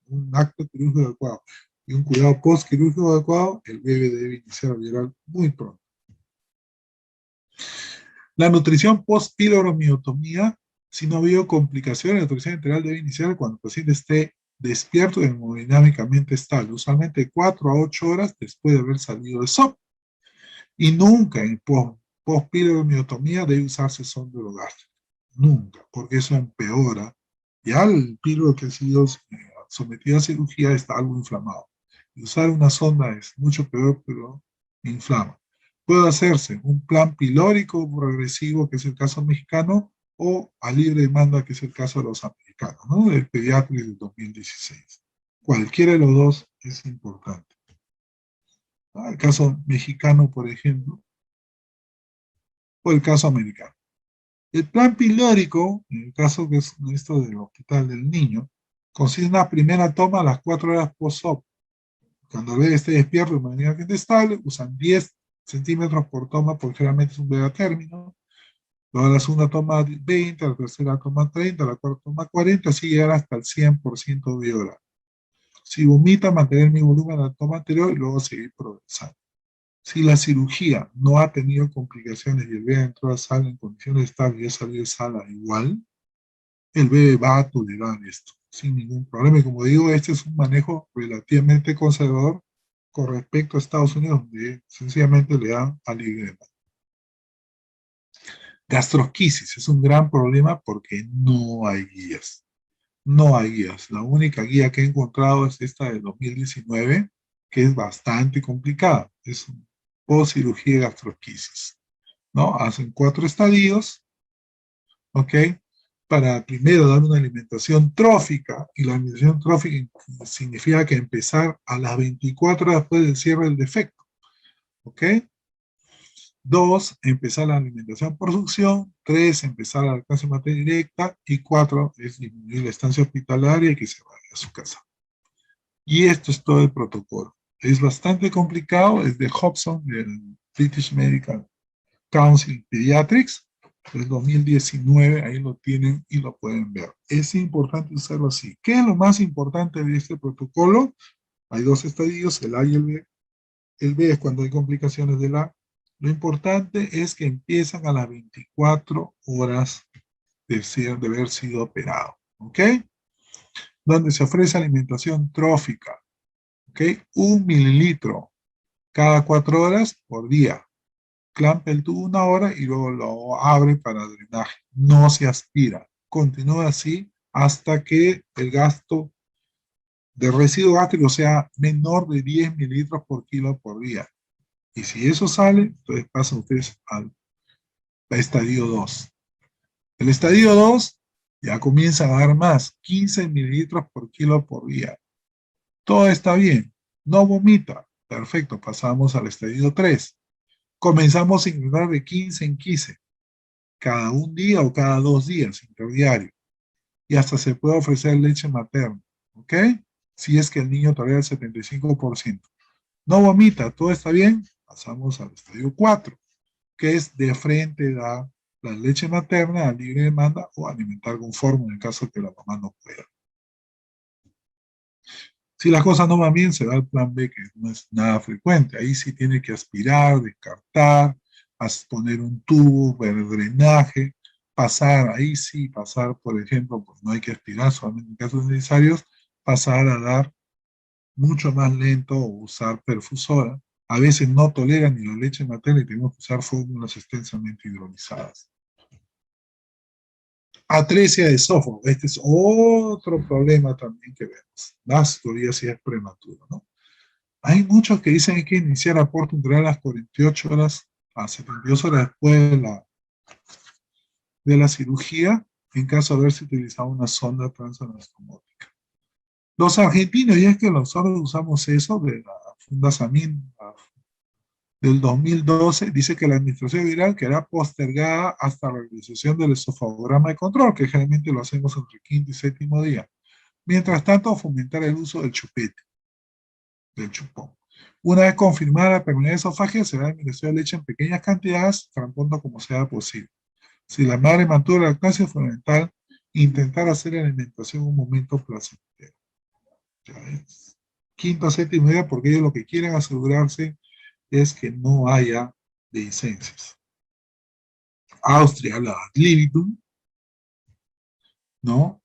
un acto quirúrgico adecuado y un cuidado post-quirúrgico adecuado, el bebé debe iniciar a violar muy pronto. La nutrición post-piloromiotomía, si no ha habido complicaciones, la nutrición enteral debe iniciar cuando el paciente esté despierto y hemodinámicamente estable, usualmente 4 a 8 horas después de haber salido de SOP. Y nunca en post-piloromiotomía debe usarse sonda orogástrica. Nunca, porque eso empeora. Ya el píloro que ha sido sometido a cirugía está algo inflamado. Y usar una sonda es mucho peor, pero inflama. Puede hacerse un plan pilórico progresivo, que es el caso mexicano, o a libre demanda, que es el caso de los americanos, ¿no? Del Pediatrics del 2016. Cualquiera de los dos es importante. El caso mexicano, por ejemplo, o el caso americano. El plan pilórico, en el caso que es esto del hospital del niño, consiste en una primera toma a las 4 horas post-op. Cuando el bebé esté despierto de manera estable, usan 10 centímetros por toma, porque generalmente es un bebé a término. Luego la segunda toma 20, la tercera toma 30, la cuarta toma 40, así llegar hasta el 100% de hora. Si vomita, mantener mi volumen en la toma anterior y luego seguir progresando. Si la cirugía no ha tenido complicaciones y el bebé entró a sala en condiciones estables y ha salido de sala igual, el bebé va a tolerar esto sin ningún problema. Y como digo, este es un manejo relativamente conservador con respecto a Estados Unidos, donde sencillamente le dan alivio de mano. Gastrosquisis es un gran problema porque no hay guías. No hay guías. La única guía que he encontrado es esta de 2019, que es bastante complicada. Es post cirugía de gastrosquisis, ¿no? Hacen 4 estadios, ¿ok? Para primero dar una alimentación trófica, y la alimentación trófica significa que empezar a las 24 horas después del cierre del defecto, ¿ok? 2, empezar la alimentación por succión. 3, empezar la lactancia materna directa. Y 4, es disminuir la estancia hospitalaria y que se vaya a su casa. Y esto es todo el protocolo. Es bastante complicado, es de Hobson, del British Medical Council Pediatrics, del 2019, ahí lo tienen y lo pueden ver. Es importante usarlo así. ¿Qué es lo más importante de este protocolo? Hay 2 estadios, el A y el B. El B es cuando hay complicaciones del A. Lo importante es que empiezan a las 24 horas de haber sido operado. ¿Ok? Donde se ofrece alimentación trófica. ¿Ok? 1 mililitro cada 4 horas por día. Clampa el tubo 1 hora y luego lo abre para drenaje. No se aspira. Continúa así hasta que el gasto de residuo gástrico sea menor de 10 mililitros por kilo por día. Y si eso sale, entonces pasan ustedes al estadio 2. El estadio 2 ya comienza a dar más, 15 mililitros por kilo por día. Todo está bien, no vomita. Perfecto, pasamos al estadio 3. Comenzamos a ingresar de 15 en 15, cada un día o cada 2 días, interdiario. Y hasta se puede ofrecer leche materna, ¿ok? Si es que el niño tolera el 75%. No vomita, todo está bien, pasamos al estadio 4, que es de frente a la leche materna a libre demanda o alimentar con fórmula en el caso que la mamá no pueda. Si las cosas no van bien, se da el plan B, que no es nada frecuente. Ahí sí tiene que aspirar, descartar, poner un tubo, ver el drenaje, pasar, ahí sí, pasar, por ejemplo, pues no hay que aspirar, solamente en casos necesarios, pasar a dar mucho más lento o usar perfusora. A veces no toleran ni la leche materna y tenemos que usar fórmulas extensamente hidrolizadas. Atresia de esófago. Este es otro problema también que vemos. Más todavía si es prematuro, ¿no? Hay muchos que dicen que hay que iniciar aporte entre las 48 horas a 72 horas después de la cirugía, en caso de haberse utilizado una sonda transanastomótica. Los argentinos, y es que nosotros usamos eso de la Funda Samín del 2012, dice que la administración viral quedará postergada hasta la realización del esofagograma de control, que generalmente lo hacemos entre el 5º y 7º día. Mientras tanto, fomentar el uso del chupete, del chupón. Una vez confirmada la permanencia esofágica, será administración de leche en pequeñas cantidades, tan pronto como sea posible. Si la madre mantuvo la lactancia, es fundamental intentar hacer la alimentación en un momento placentero. Ya es 5º, 7º día, porque ellos lo que quieren asegurarse es que no haya dehiscencias. Austria, la ad libitum, ¿no?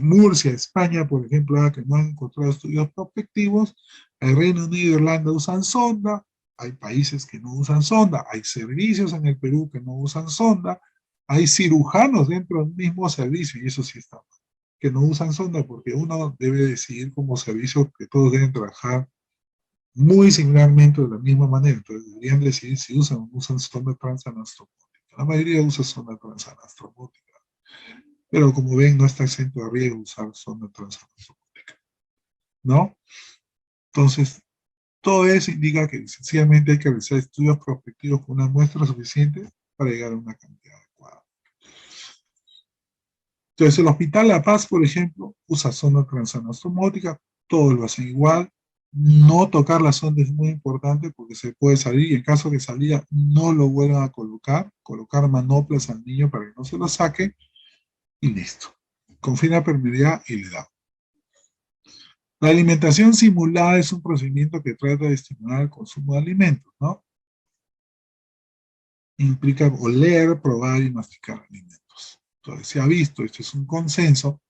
Murcia, España, por ejemplo, que no han encontrado estudios prospectivos. El Reino Unido y Irlanda usan sonda. Hay países que no usan sonda. Hay servicios en el Perú que no usan sonda. Hay cirujanos dentro del mismo servicio, y eso sí está mal, que no usan sonda, porque uno debe decidir como servicio que todos deben trabajar muy similarmente de la misma manera. Entonces deberían decidir si usan o no usan sonda transanastomótica. La mayoría usa sonda transanastomótica. Pero como ven, no está exento de riesgo usar sonda transanastomótica, ¿no? Entonces, todo eso indica que sencillamente hay que realizar estudios prospectivos con una muestra suficiente para llegar a una cantidad adecuada. Entonces, el Hospital La Paz, por ejemplo, usa sonda transanastomótica, todos lo hacen igual. No tocar la sonda es muy importante porque se puede salir, y en caso de salida no lo vuelvan a colocar manoplas al niño para que no se lo saque, y listo. Confirma permeabilidad y le da. La alimentación simulada es un procedimiento que trata de estimular el consumo de alimentos, ¿no? Implica oler, probar y masticar alimentos. Entonces, se ha visto, esto es un consenso,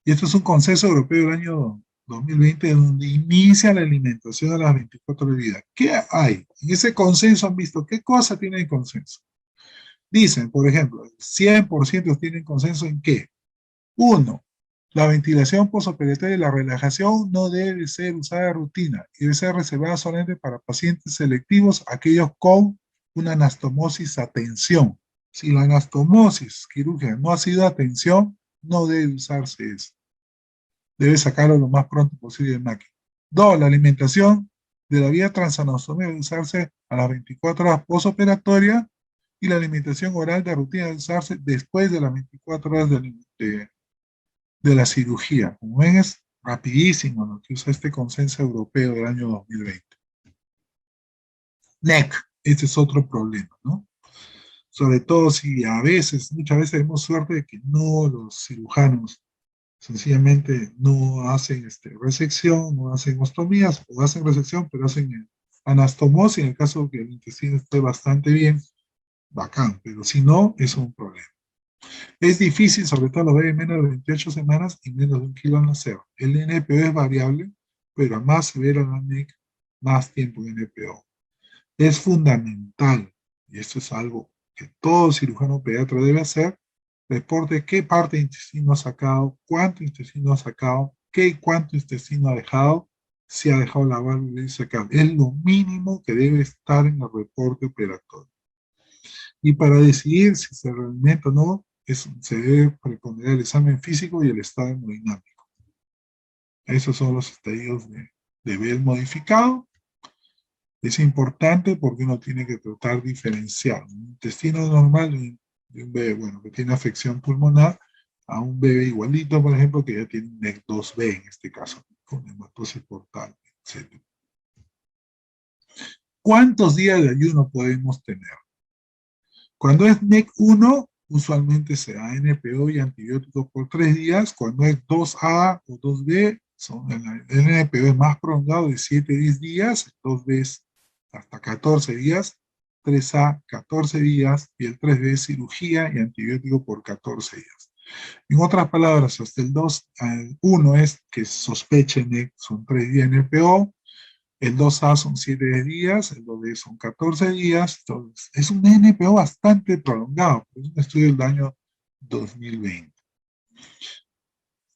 y esto es un consenso europeo del año 2020, donde inicia la alimentación a las 24 horas de vida. ¿Qué hay? En ese consenso han visto qué cosa tiene el consenso. Dicen, por ejemplo, 100% tienen consenso en qué. 1, La ventilación postoperatoria y la relajación no debe ser usada de rutina y debe ser reservada solamente para pacientes selectivos, aquellos con una anastomosis a tensión. Si la anastomosis quirúrgica no ha sido a tensión, no debe usarse eso. Debe sacarlo lo más pronto posible de máquina. 2. La alimentación de la vía transanastomía debe usarse a las 24 horas postoperatoria y la alimentación oral de rutina debe usarse después de las 24 horas de la cirugía. Como ven, es rapidísimo lo que usa este consenso europeo del año 2020. NEC, este es otro problema, ¿no? Sobre todo si muchas veces tenemos suerte de que no los cirujanos sencillamente no hacen resección, no hacen ostomías, o hacen resección, pero hacen anastomosis, en el caso de que el intestino esté bastante bien, bacán, pero si no, es un problema. Es difícil, sobre todo lo ve en menos de 28 semanas y menos de 1 kilo al nacer. El NPO es variable, pero a más severo la NEC, más tiempo de NPO. Es fundamental, y esto es algo que todo cirujano pediatra debe hacer, reporte qué parte de intestino ha sacado, cuánto intestino ha sacado, qué y cuánto intestino ha dejado, si ha dejado la válvula y sacado. Es lo mínimo que debe estar en el reporte operatorio. Y para decidir si se realimenta o no, se debe preponer el examen físico y el estado hemodinámico. Esos son los estadios de Bell modificado. Es importante porque uno tiene que tratar diferenciar un intestino normal de un bebé, bueno, que tiene afección pulmonar, a un bebé igualito, por ejemplo, que ya tiene un NEC 2B en este caso, con hematosis portal, etc. ¿Cuántos días de ayuno podemos tener? Cuando es NEC 1, usualmente se da NPO y antibióticos por 3 días. Cuando es 2A o 2B, el NPO es más prolongado de 7 a 10 días, 2B es hasta 14 días, 3A 14 días y el 3B es cirugía y antibiótico por 14 días. En otras palabras, hasta el 2 al 1 es que sospeche NEC, son 3 días NPO, el 2A son 7 días, el 2B son 14 días, entonces es un NPO bastante prolongado, es un estudio del año 2020.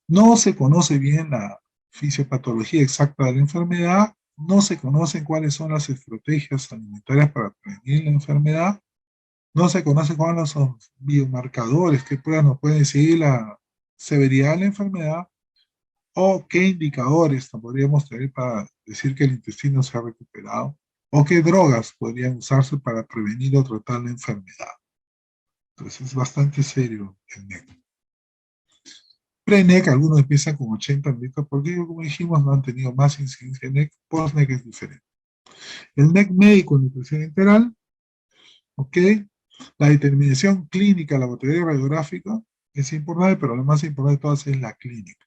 No se conoce bien la fisiopatología exacta de la enfermedad, no se conocen cuáles son las estrategias alimentarias para prevenir la enfermedad, no se conoce cuáles son los biomarcadores que nos pueden decir la severidad de la enfermedad, o qué indicadores podríamos tener para decir que el intestino se ha recuperado, o qué drogas podrían usarse para prevenir o tratar la enfermedad. Entonces es bastante serio el NEC. Pre-NEC, algunos empiezan con 80 mililitros por día, como dijimos, no han tenido más incidencia NEC, post-NEC es diferente. El NEC médico en nutrición enteral, ¿ok? La determinación clínica, laboratorio radiográfica, es importante, pero lo más importante de todas es la clínica.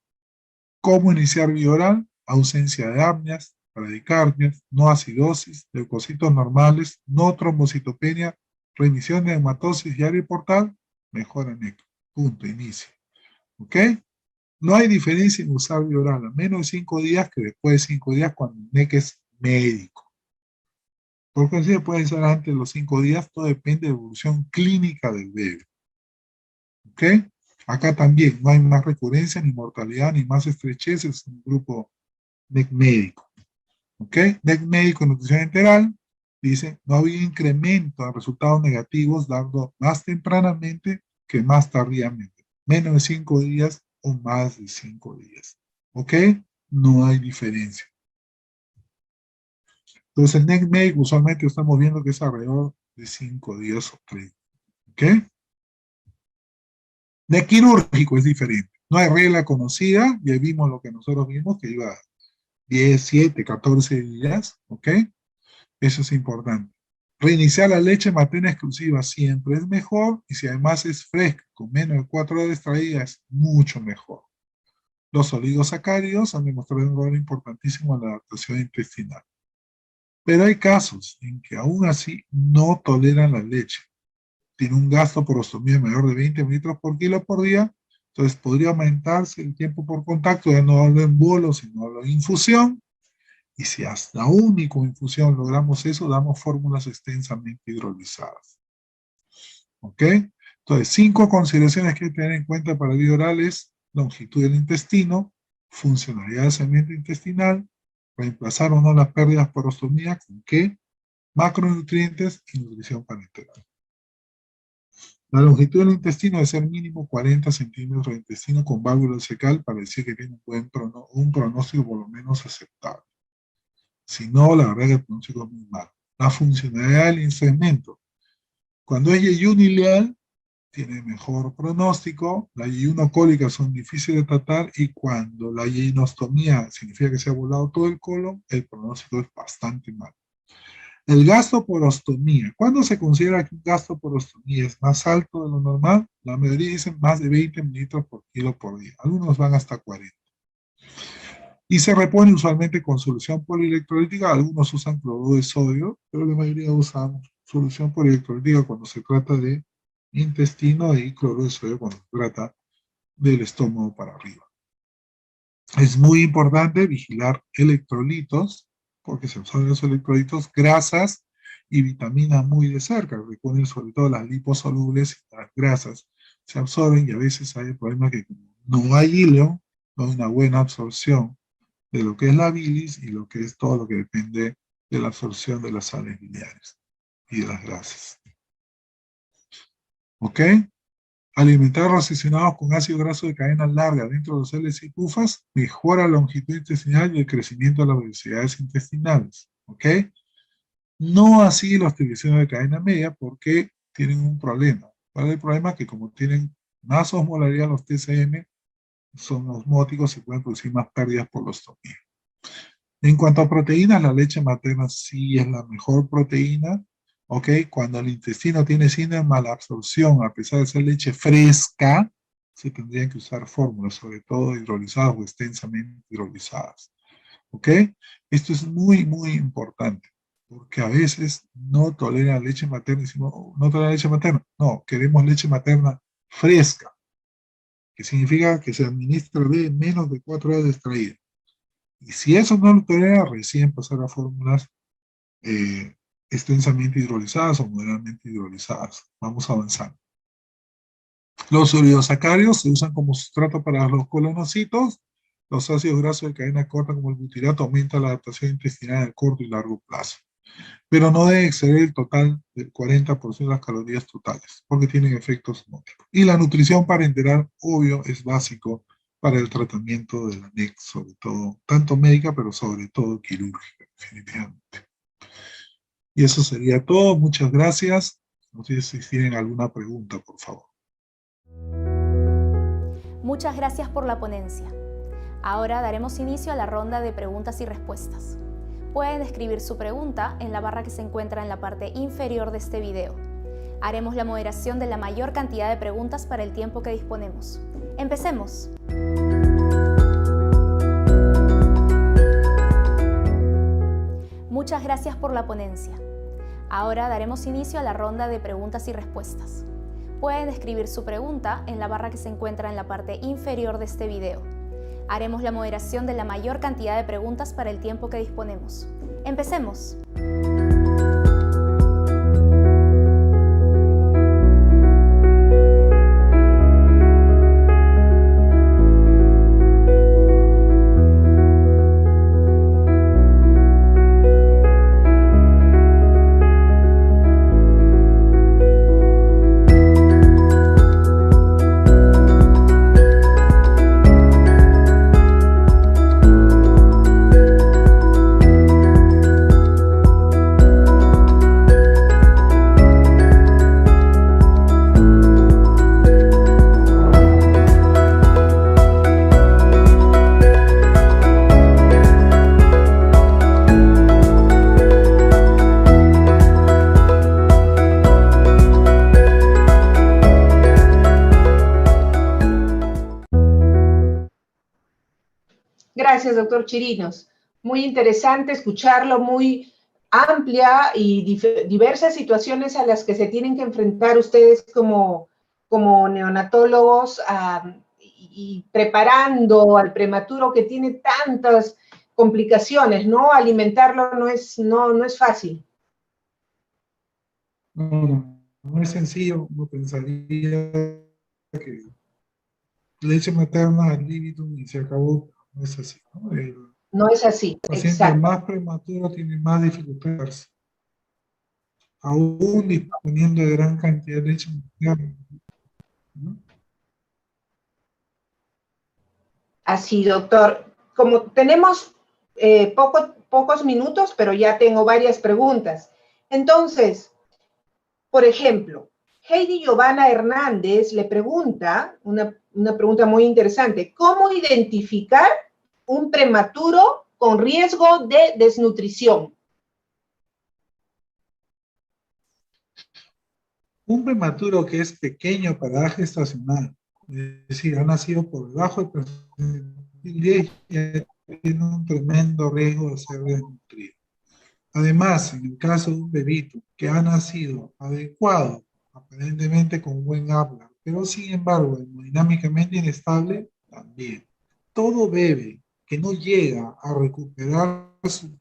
¿Cómo iniciar vía oral? Ausencia de apneas, bradicardias, no acidosis, leucocitos normales, no trombocitopenia, remisión de hematosis diaria y portal, mejora NEC. Punto, inicio. ¿Ok? No hay diferencia en usar vía oral a menos de 5 días que después de 5 días cuando el NEC es médico. Porque si puede ser antes de los 5 días, todo depende de la evolución clínica del bebé. ¿Ok? Acá también no hay más recurrencia, ni mortalidad, ni más estrechez, es un grupo NEC médico. ¿Ok? NEC médico en nutrición enteral, dice, no había incremento en resultados negativos dando más tempranamente que más tardíamente. Menos de 5 días o más de 5 días. ¿Ok? No hay diferencia. Entonces el NEC médico usualmente estamos viendo que es alrededor de 5 días o 3. ¿Ok? NEC quirúrgico es diferente. No hay regla conocida, ya vimos lo que nosotros vimos, que iba 10, 7, 14 días, ¿ok? Eso es importante. Reiniciar la leche materna exclusiva siempre es mejor, y si además es fresca, con menos de 4 horas extraídas, mucho mejor. Los oligosacáridos han demostrado un rol importantísimo en la adaptación intestinal. Pero hay casos en que aún así no toleran la leche. Tiene un gasto por ostomía mayor de 20 mililitros por kilo por día, entonces podría aumentarse el tiempo por contacto, ya no hablo en bolo, sino hablo en infusión, y si hasta único infusión logramos eso, damos fórmulas extensamente hidrolizadas. ¿Ok? Entonces, 5 consideraciones que hay que tener en cuenta para vía oral es longitud del intestino, funcionalidad del segmento intestinal, reemplazar o no las pérdidas por ostomía, ¿con qué? Macronutrientes y nutrición parenteral. La longitud del intestino debe ser mínimo 40 centímetros de intestino con válvula cecal para decir que tiene un pronóstico por lo menos aceptable. Si no, la verdad es que el pronóstico es muy malo. La funcionalidad del segmento. Cuando es yeyuno ileal, tiene mejor pronóstico. La yeyuno-cólica son difíciles de tratar y cuando la yeyinostomía significa que se ha volado todo el colon, el pronóstico es bastante malo. El gasto por ostomía. ¿Cuándo se considera que un gasto por ostomía es más alto de lo normal? La mayoría dicen más de 20 mililitros por kilo por día. Algunos van hasta 40. Y se repone usualmente con solución polielectrolítica. Algunos usan cloruro de sodio, pero la mayoría usamos solución polielectrolítica cuando se trata de intestino y cloruro de sodio cuando se trata del estómago para arriba. Es muy importante vigilar electrolitos, porque se absorben los electrolitos, grasas y vitaminas muy de cerca. Recuerden sobre todo las liposolubles y las grasas se absorben y a veces hay el problema que no hay hilo, no hay una buena absorción de lo que es la bilis y lo que es todo lo que depende de la absorción de las sales biliares y de las grasas. ¿Ok? Alimentar relacionados con ácido graso de cadena larga dentro de los celes y pufas mejora la longitud intestinal y el crecimiento de las velocidades intestinales. ¿Ok? No así los triglicéridos de cadena media porque tienen un problema. ¿Cuál es el problema? Que como tienen más osmolaridad los TCM, son osmóticos y pueden producir más pérdidas por la ostomía. En cuanto a proteínas, la leche materna sí es la mejor proteína. ¿Ok? Cuando el intestino tiene síndrome de malabsorción, a pesar de ser leche fresca, se tendrían que usar fórmulas, sobre todo hidrolizadas o extensamente hidrolizadas. ¿Ok? Esto es muy, muy importante, porque a veces no tolera leche materna, y decimos, "Oh, no tolera leche materna". No, queremos leche materna fresca, que significa que se administra de menos de 4 horas de extraída. Y si eso no lo tolera, recién pasar a fórmulas extensamente hidrolizadas o moderadamente hidrolizadas. Vamos avanzando. Los oligosacáridos se usan como sustrato para los colonocitos. Los ácidos grasos de cadena corta como el butirato aumentan la adaptación intestinal a corto y largo plazo. Pero no debe exceder el total del 40% de las calorías totales, porque tienen efectos osmóticos. Y la nutrición parenteral, obvio, es básico para el tratamiento de la NEC, sobre todo, tanto médica, pero sobre todo quirúrgica, definitivamente. Y eso sería todo. Muchas gracias. No sé si tienen alguna pregunta, por favor. Muchas gracias por la ponencia. Ahora daremos inicio a la ronda de preguntas y respuestas. Pueden escribir su pregunta en la barra que se encuentra en la parte inferior de este video. Haremos la moderación de la mayor cantidad de preguntas para el tiempo que disponemos. ¡Empecemos! Muchas gracias por la ponencia. Ahora daremos inicio a la ronda de preguntas y respuestas. Pueden escribir su pregunta en la barra que se encuentra en la parte inferior de este video. Haremos la moderación de la mayor cantidad de preguntas para el tiempo que disponemos. ¡Empecemos! Gracias, doctor Chirinos. Muy interesante escucharlo, muy amplia y diversas situaciones a las que se tienen que enfrentar ustedes como neonatólogos y preparando al prematuro que tiene tantas complicaciones, ¿no? Alimentarlo no es fácil. No, no es sencillo, uno pensaría que leche materna ad libitum y se acabó. No es así, ¿no? El No es así, paciente exacto. más prematuro tiene más dificultades, aún disponiendo de gran cantidad de leche materna, ¿no? Así, doctor. Como tenemos pocos minutos, pero ya tengo varias preguntas. Entonces, por ejemplo, Heidi Giovanna Hernández le pregunta, una pregunta muy interesante, ¿cómo identificar un prematuro con riesgo de desnutrición? Un prematuro que es pequeño para edad gestacional, es decir, ha nacido por debajo del percentil y tiene un tremendo riesgo de ser desnutrido. Además, en el caso de un bebito que ha nacido adecuado, aparentemente con buen habla, pero sin embargo hemodinámicamente inestable, también. Todo bebé que no llega a recuperar su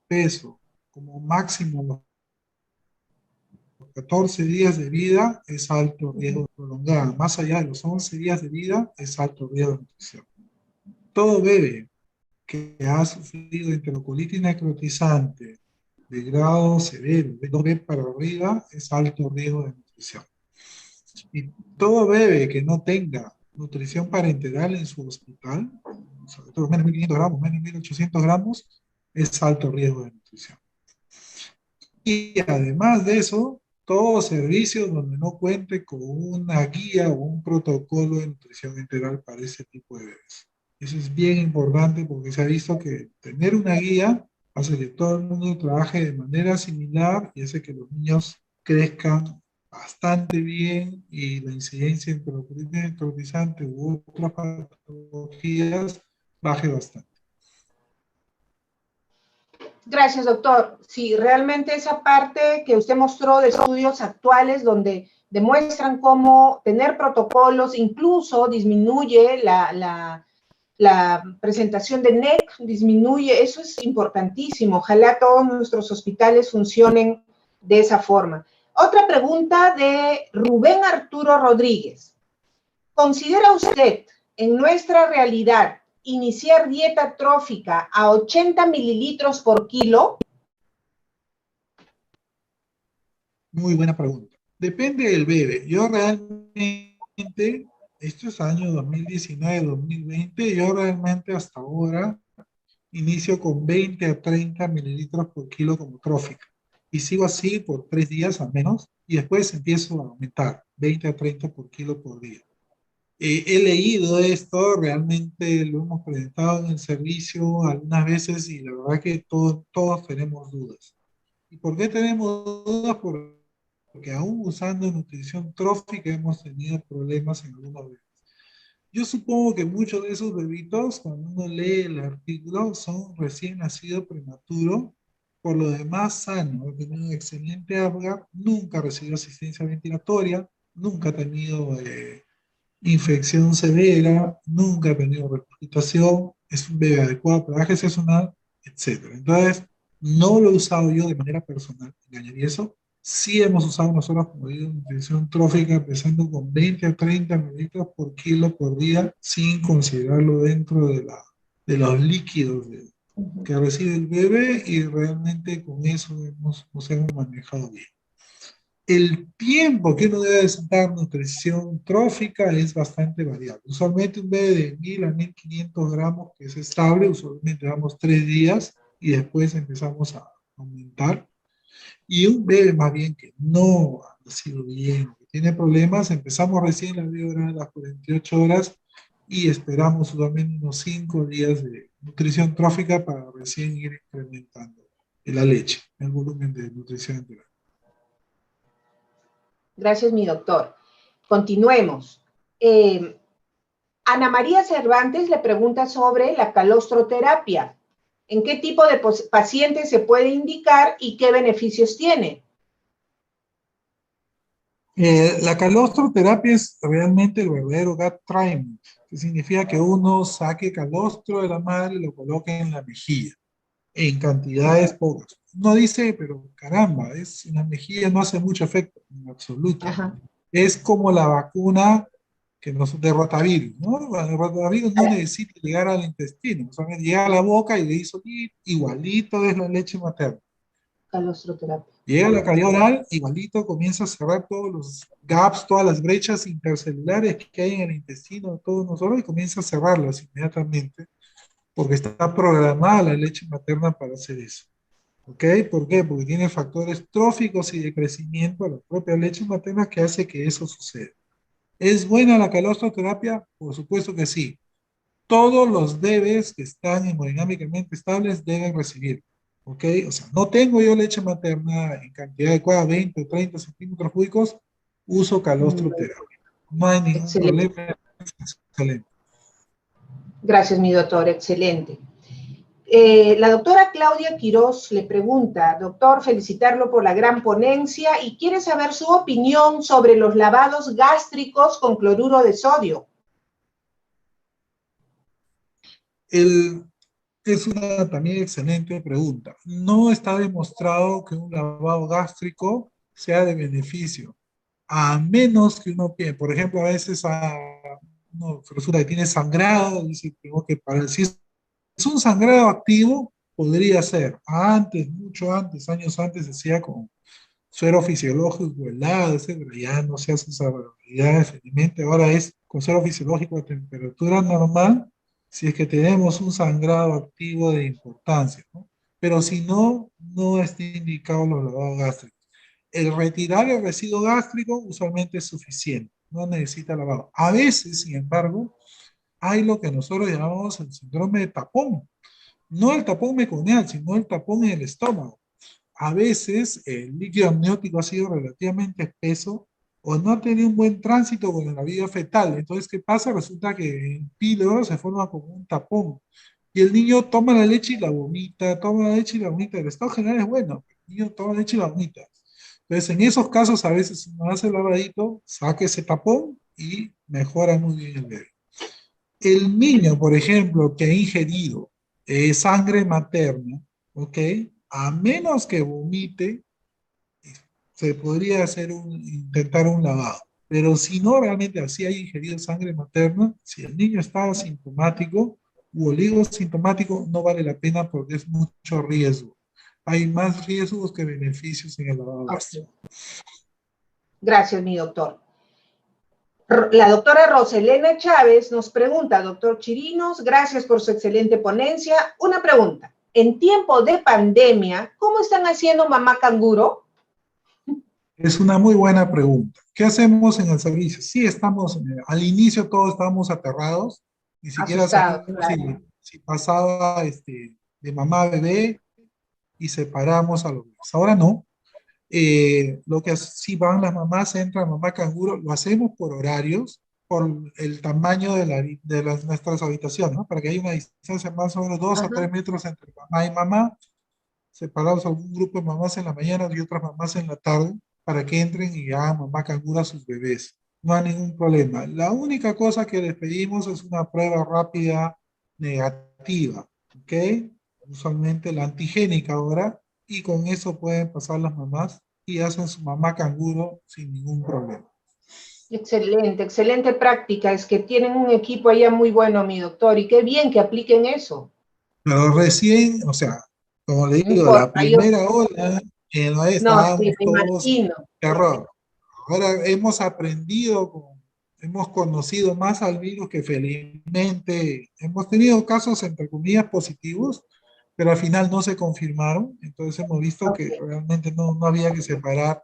peso como máximo los 14 días de vida es alto riesgo prolongado. Más allá de los 11 días de vida es alto riesgo de nutrición. Todo bebé que ha sufrido enterocolitis necrotizante de grado severo, de 2B para arriba, es alto riesgo de nutrición. Y todo bebé que no tenga nutrición parenteral en su hospital, sobre todo menos de 1.500 gramos, menos de 1.800 gramos, es alto riesgo de nutrición. Y además de eso, todo servicio donde no cuente con una guía o un protocolo de nutrición integral para ese tipo de bebés. Eso es bien importante porque se ha visto que tener una guía hace que todo el mundo trabaje de manera similar y hace que los niños crezcan bastante bien y la incidencia entre los necrotizante u otras patologías baje bastante. Gracias, doctor. Sí, realmente esa parte que usted mostró de estudios actuales donde demuestran cómo tener protocolos incluso disminuye la presentación de NEC, disminuye, eso es importantísimo. Ojalá todos nuestros hospitales funcionen de esa forma. Otra pregunta de Rubén Arturo Rodríguez. ¿Considera usted en nuestra realidad iniciar dieta trófica a 80 mililitros por kilo? Muy buena pregunta. Depende del bebé. Yo realmente, esto es año 2019-2020, yo realmente hasta ahora inicio con 20 a 30 mililitros por kilo como trófica. Y sigo así por 3 días al menos, y después empiezo a aumentar, 20 a 30 por kilo por día. He leído esto, realmente lo hemos presentado en el servicio algunas veces y la verdad que todos tenemos dudas. ¿Y por qué tenemos dudas? Porque aún usando nutrición trófica hemos tenido problemas en algunos bebés. Yo supongo que muchos de esos bebitos, cuando uno lee el artículo, son recién nacidos prematuros, por lo demás sano, ha tenido un excelente Apgar, nunca recibió asistencia ventilatoria, nunca ha tenido infección severa, nunca ha tenido regurgitación, es un bebé adecuado para la sexual, etc. Entonces, no lo he usado yo de manera personal, engañaría eso. Sí hemos usado nosotros como digo, nutrición trófica, empezando con 20 a 30 mililitros por kilo por día, sin considerarlo dentro de los líquidos que recibe el bebé y realmente con eso nos hemos manejado bien. El tiempo que uno debe dar nutrición trófica es bastante variable. Usualmente un bebé de 1.000 a 1.500 gramos que es estable, usualmente damos 3 días y después empezamos a aumentar. Y un bebé más bien que no ha nacido bien, que tiene problemas, empezamos recién la hora de las 48 horas y esperamos usualmente unos 5 días de nutrición trófica para recién ir incrementando la leche, el volumen de nutrición integral. Gracias, mi doctor. Continuemos. Ana María Cervantes le pregunta sobre la calostroterapia. ¿En qué tipo de pacientes se puede indicar y qué beneficios tiene? La calostroterapia es realmente el verdadero gut trimming, que significa que uno saque calostro de la madre y lo coloque en la mejilla, en cantidades pocas. No dice, pero caramba, en la mejilla no hace mucho efecto, en absoluto. Ajá. Es como la vacuna que nos de rotavirus, ¿no? El rotavirus no necesita llegar al intestino, solamente llega a la boca y le hizo igualito es la leche materna. Calostroterapia. Llega a la cavidad oral, igualito comienza a cerrar todos los gaps, todas las brechas intercelulares que hay en el intestino de todos nosotros y comienza a cerrarlas inmediatamente, porque está programada la leche materna para hacer eso. ¿Ok? ¿Por qué? Porque tiene factores tróficos y de crecimiento a la propia leche materna que hace que eso suceda. ¿Es buena la calostroterapia? Por supuesto que sí. Todos los bebés que están hemodinámicamente estables deben recibir. ¿Ok? O sea, no tengo yo leche materna en cantidad adecuada, 20 o 30 centímetros cúbicos, uso calostroterapia. No hay ningún Excelente. problema. Excelente. Gracias, mi doctor. Excelente. La doctora Claudia Quiroz le pregunta, doctor, felicitarlo por la gran ponencia y quiere saber su opinión sobre los lavados gástricos con cloruro de sodio. Es una también excelente pregunta. No está demostrado que un lavado gástrico sea de beneficio, a menos que uno piense, por ejemplo, a veces uno resulta que tiene sangrado, dice tengo que parar. Si es un sangrado activo, podría ser. Antes, mucho antes, años antes, se hacía con suero fisiológico helado, etcétera. Ya no se hace esa barbaridad, felizmente. Ahora es con suero fisiológico a temperatura normal, si es que tenemos un sangrado activo de importancia, ¿no? Pero si no, no está indicado los lavados gástricos. El retirar el residuo gástrico usualmente es suficiente, no necesita lavado. A veces, sin embargo, hay lo que nosotros llamamos el síndrome de tapón. No el tapón meconial, sino el tapón en el estómago. A veces el líquido amniótico ha sido relativamente espeso o no ha tenido un buen tránsito con la vía fetal. Entonces, ¿qué pasa? Resulta que el píloro se forma como un tapón y el niño toma la leche y la vomita, toma la leche y la vomita. El estado general es bueno, el niño toma leche y la vomita. Entonces, en esos casos, a veces uno hace el lavadito, saca ese tapón y mejora muy bien el bebé. El niño, por ejemplo, que ha ingerido sangre materna, ¿ok? A menos que vomite, se podría intentar un lavado. Pero si no realmente así hay ingerido sangre materna, si el niño está asintomático u oligosintomático, no vale la pena porque es mucho riesgo. Hay más riesgos que beneficios en el lavado gástrico. Gracias, mi doctor. La doctora Roselena Chávez nos pregunta, doctor Chirinos, gracias por su excelente ponencia. Una pregunta, en tiempo de pandemia, ¿cómo están haciendo mamá canguro? Es una muy buena pregunta. ¿Qué hacemos en el servicio? Sí, estamos, al inicio todos estábamos aterrados, ni siquiera Asustado, sabíamos claro. si pasaba de mamá a bebé y separamos a los bebés. Ahora no. Lo que si van las mamás, entra mamá canguro, lo hacemos por horarios, por el tamaño de nuestras habitaciones, ¿no? Para que haya una distancia más o menos 2 a 3 metros entre mamá y mamá, separados algún grupo de mamás en la mañana y otras mamás en la tarde, para que entren y hagan mamá canguro a sus bebés. No hay ningún problema. La única cosa que les pedimos es una prueba rápida negativa, ¿ok? Usualmente la antigénica ahora, y con eso pueden pasar las mamás y hacen su mamá canguro sin ningún problema. Excelente, excelente práctica. Es que tienen un equipo allá muy bueno, mi doctor, y qué bien que apliquen eso. Pero recién, o sea, como le No digo, la importa, yo, primera ola, no no, sí, estábamos me todos imagino. terror. Ahora hemos aprendido, hemos conocido más al virus que felizmente hemos tenido casos, entre comillas, positivos, pero al final no se confirmaron. Entonces hemos visto que Okay. realmente no había que separar.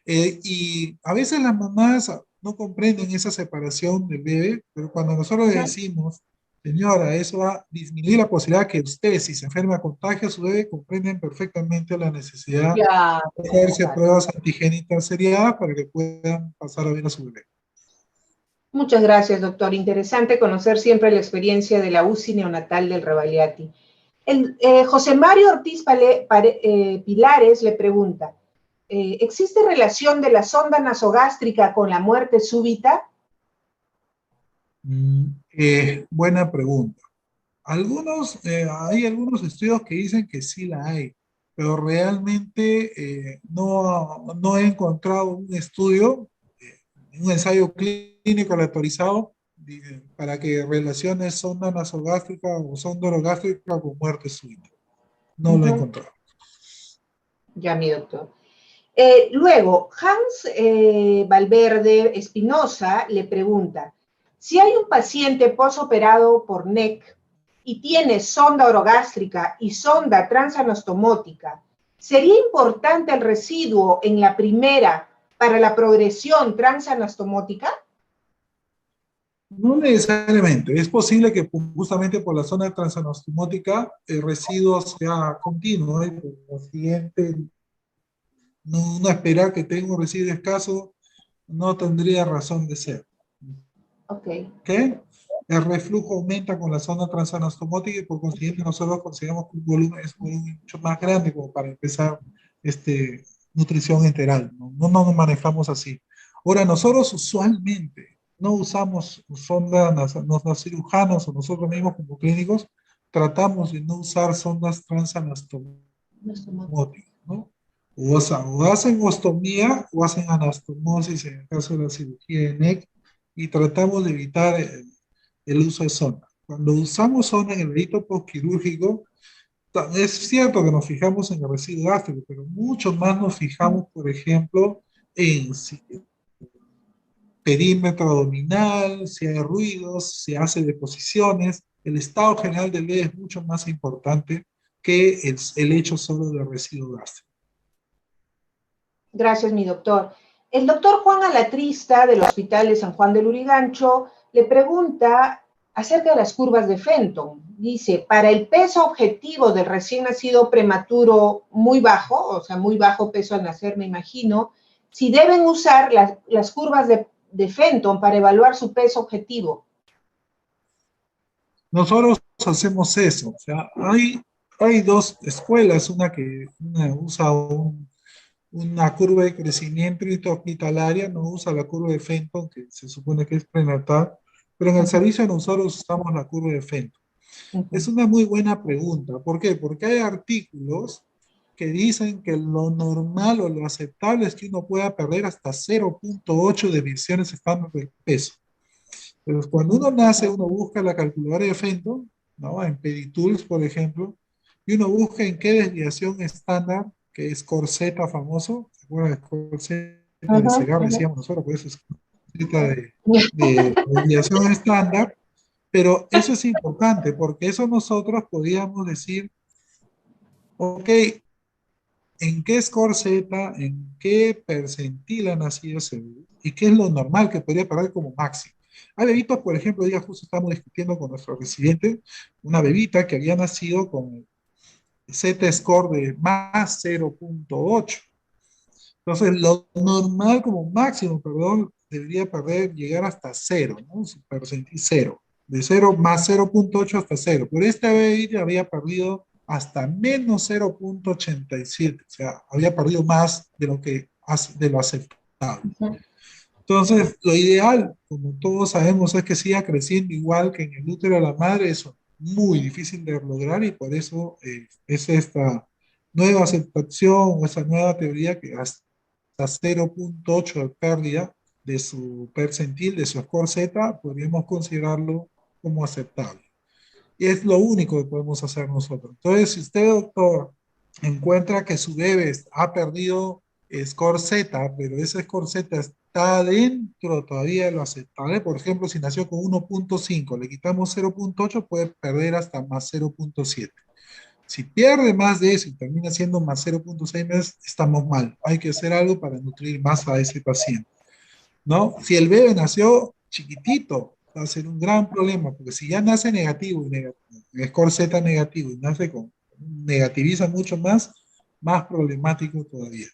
Y a veces las mamás no comprenden esa separación del bebé, pero cuando nosotros le decimos, señora, eso va a disminuir la posibilidad que usted, si se enferma, contagie a su bebé, comprenden perfectamente la necesidad Ya, de hacerse claro. pruebas antigénicas seriadas para que puedan pasar a ver a su bebé. Muchas gracias, doctor. Interesante conocer siempre la experiencia de la UCI neonatal del Rebagliati. José Mario Ortiz Pilares le pregunta, ¿existe relación de la sonda nasogástrica con la muerte súbita? Buena pregunta. Hay algunos estudios que dicen que sí la hay, pero realmente no he encontrado un estudio en un ensayo clínico aleatorizado para que relacione sonda nasogástrica o sonda orogástrica con muerte súbita. No lo he encontrado. Ya, mi doctor. Luego, Hans Valverde Espinosa le pregunta, si hay un paciente posoperado por NEC y tiene sonda orogástrica y sonda transanastomótica, ¿sería importante el residuo en la primera para la progresión transanastomótica? No necesariamente. Es posible que justamente por la zona transanastomótica el residuo sea continuo y por lo siguiente no esperar que tenga un residuo escaso no tendría razón de ser. Ok. ¿Qué? El reflujo aumenta con la zona transanastomótica y por consiguiente nosotros consideramos que un volumen es un volumen mucho más grande como para empezar nutrición enteral. No nos manejamos así. Ahora, nosotros usualmente no usamos sondas, los cirujanos o nosotros mismos como clínicos tratamos de no usar sondas transanastomóticas, ¿no? O hacen ostomía o hacen anastomosis en el caso de la cirugía de NEC y tratamos de evitar el uso de sonda. Cuando usamos sonda en el rito postquirúrgico, es cierto que nos fijamos en el residuo gástrico, pero mucho más nos fijamos, por ejemplo, en si perímetro abdominal, si hay ruidos, si hace deposiciones. El estado general del bebé es mucho más importante que el hecho solo del residuo gástrico. Gracias, mi doctor. El doctor Juan Alatrista del Hospital de San Juan del Lurigancho le pregunta acerca de las curvas de Fenton. Dice, para el peso objetivo del recién nacido prematuro muy bajo, o sea, muy bajo peso al nacer, me imagino, si deben usar las curvas de Fenton para evaluar su peso objetivo. Nosotros hacemos eso. O sea, hay dos escuelas, una usa una curva de crecimiento intrahospitalaria, no usa la curva de Fenton, que se supone que es prenatal, pero en el servicio nosotros usamos la curva de Fenton. Es una muy buena pregunta. ¿Por qué? Porque hay artículos que dicen que lo normal o lo aceptable es que uno pueda perder hasta 0.8 de mediciones estándar del peso. Pero cuando uno nace, uno busca la calculadora de Fenton, ¿no? En Peditools, por ejemplo, y uno busca en qué desviación estándar, que es corseta famoso, ¿se acuerdan de corseta de Segar? Decíamos nosotros, por eso es corseta de desviación estándar, pero eso es importante, porque eso nosotros podíamos decir, ok, ¿en qué score Z, en qué percentil ha nacido ese bebé? ¿Y qué es lo normal que podría parar como máximo? Hay bebitos, por ejemplo, hoy día justo estamos discutiendo con nuestro residente, una bebita que había nacido con Z-score de más 0.8. Entonces, lo normal como máximo, perdón, debería llegar hasta 0, ¿no? Su percentil 0. De 0 más 0.8 hasta 0. Pero esta bebita había perdido hasta menos 0.87. O sea, había perdido más de de lo aceptable. Entonces, lo ideal, como todos sabemos, es que siga creciendo igual que en el útero de la madre. Eso es muy difícil de lograr y por eso es esta nueva aceptación o esa nueva teoría que hasta 0.8 de pérdida de su percentil, de su score Z, podríamos considerarlo como aceptable. Y es lo único que podemos hacer nosotros. Entonces, si usted, doctor, encuentra que su bebé ha perdido score Z, pero ese score Z está dentro todavía de lo aceptable, por ejemplo, si nació con 1.5, le quitamos 0.8, puede perder hasta más 0.7. Si pierde más de eso y termina siendo más 0.6 meses, estamos mal. Hay que hacer algo para nutrir más a ese paciente, ¿no? Si el bebé nació chiquitito, va a ser un gran problema, porque si ya nace negativo, score Z negativo, y nace negativiza mucho más problemático todavía.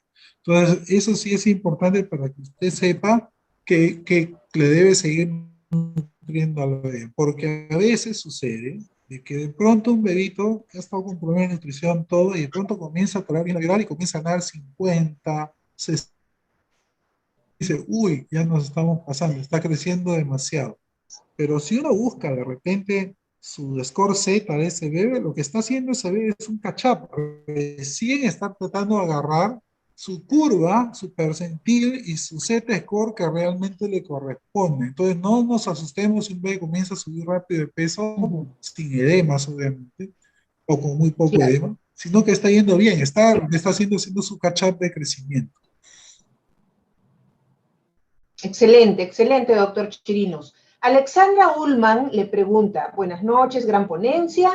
Entonces, eso sí es importante para que usted sepa que le debe seguir nutriendo al bebé, porque a veces sucede de que de pronto un bebito ha estado con problemas de nutrición, todo, y de pronto comienza a traer bien viral y comienza a dar 50, 60, dice, uy, ya nos estamos pasando, está creciendo demasiado. Pero si uno busca de repente su score Z de ese bebé, lo que está haciendo ese bebé es un catch-up. Recién está tratando de agarrar su curva, su percentil y su Z-score que realmente le corresponde. Entonces no nos asustemos si un bebé comienza a subir rápido de peso, Ujú. sin edemas obviamente, o con muy poco Claro. edema, sino que está yendo bien, está haciendo su catch-up de crecimiento. Excelente, excelente, doctor Chirinos. Alexandra Ullman le pregunta, buenas noches, gran ponencia,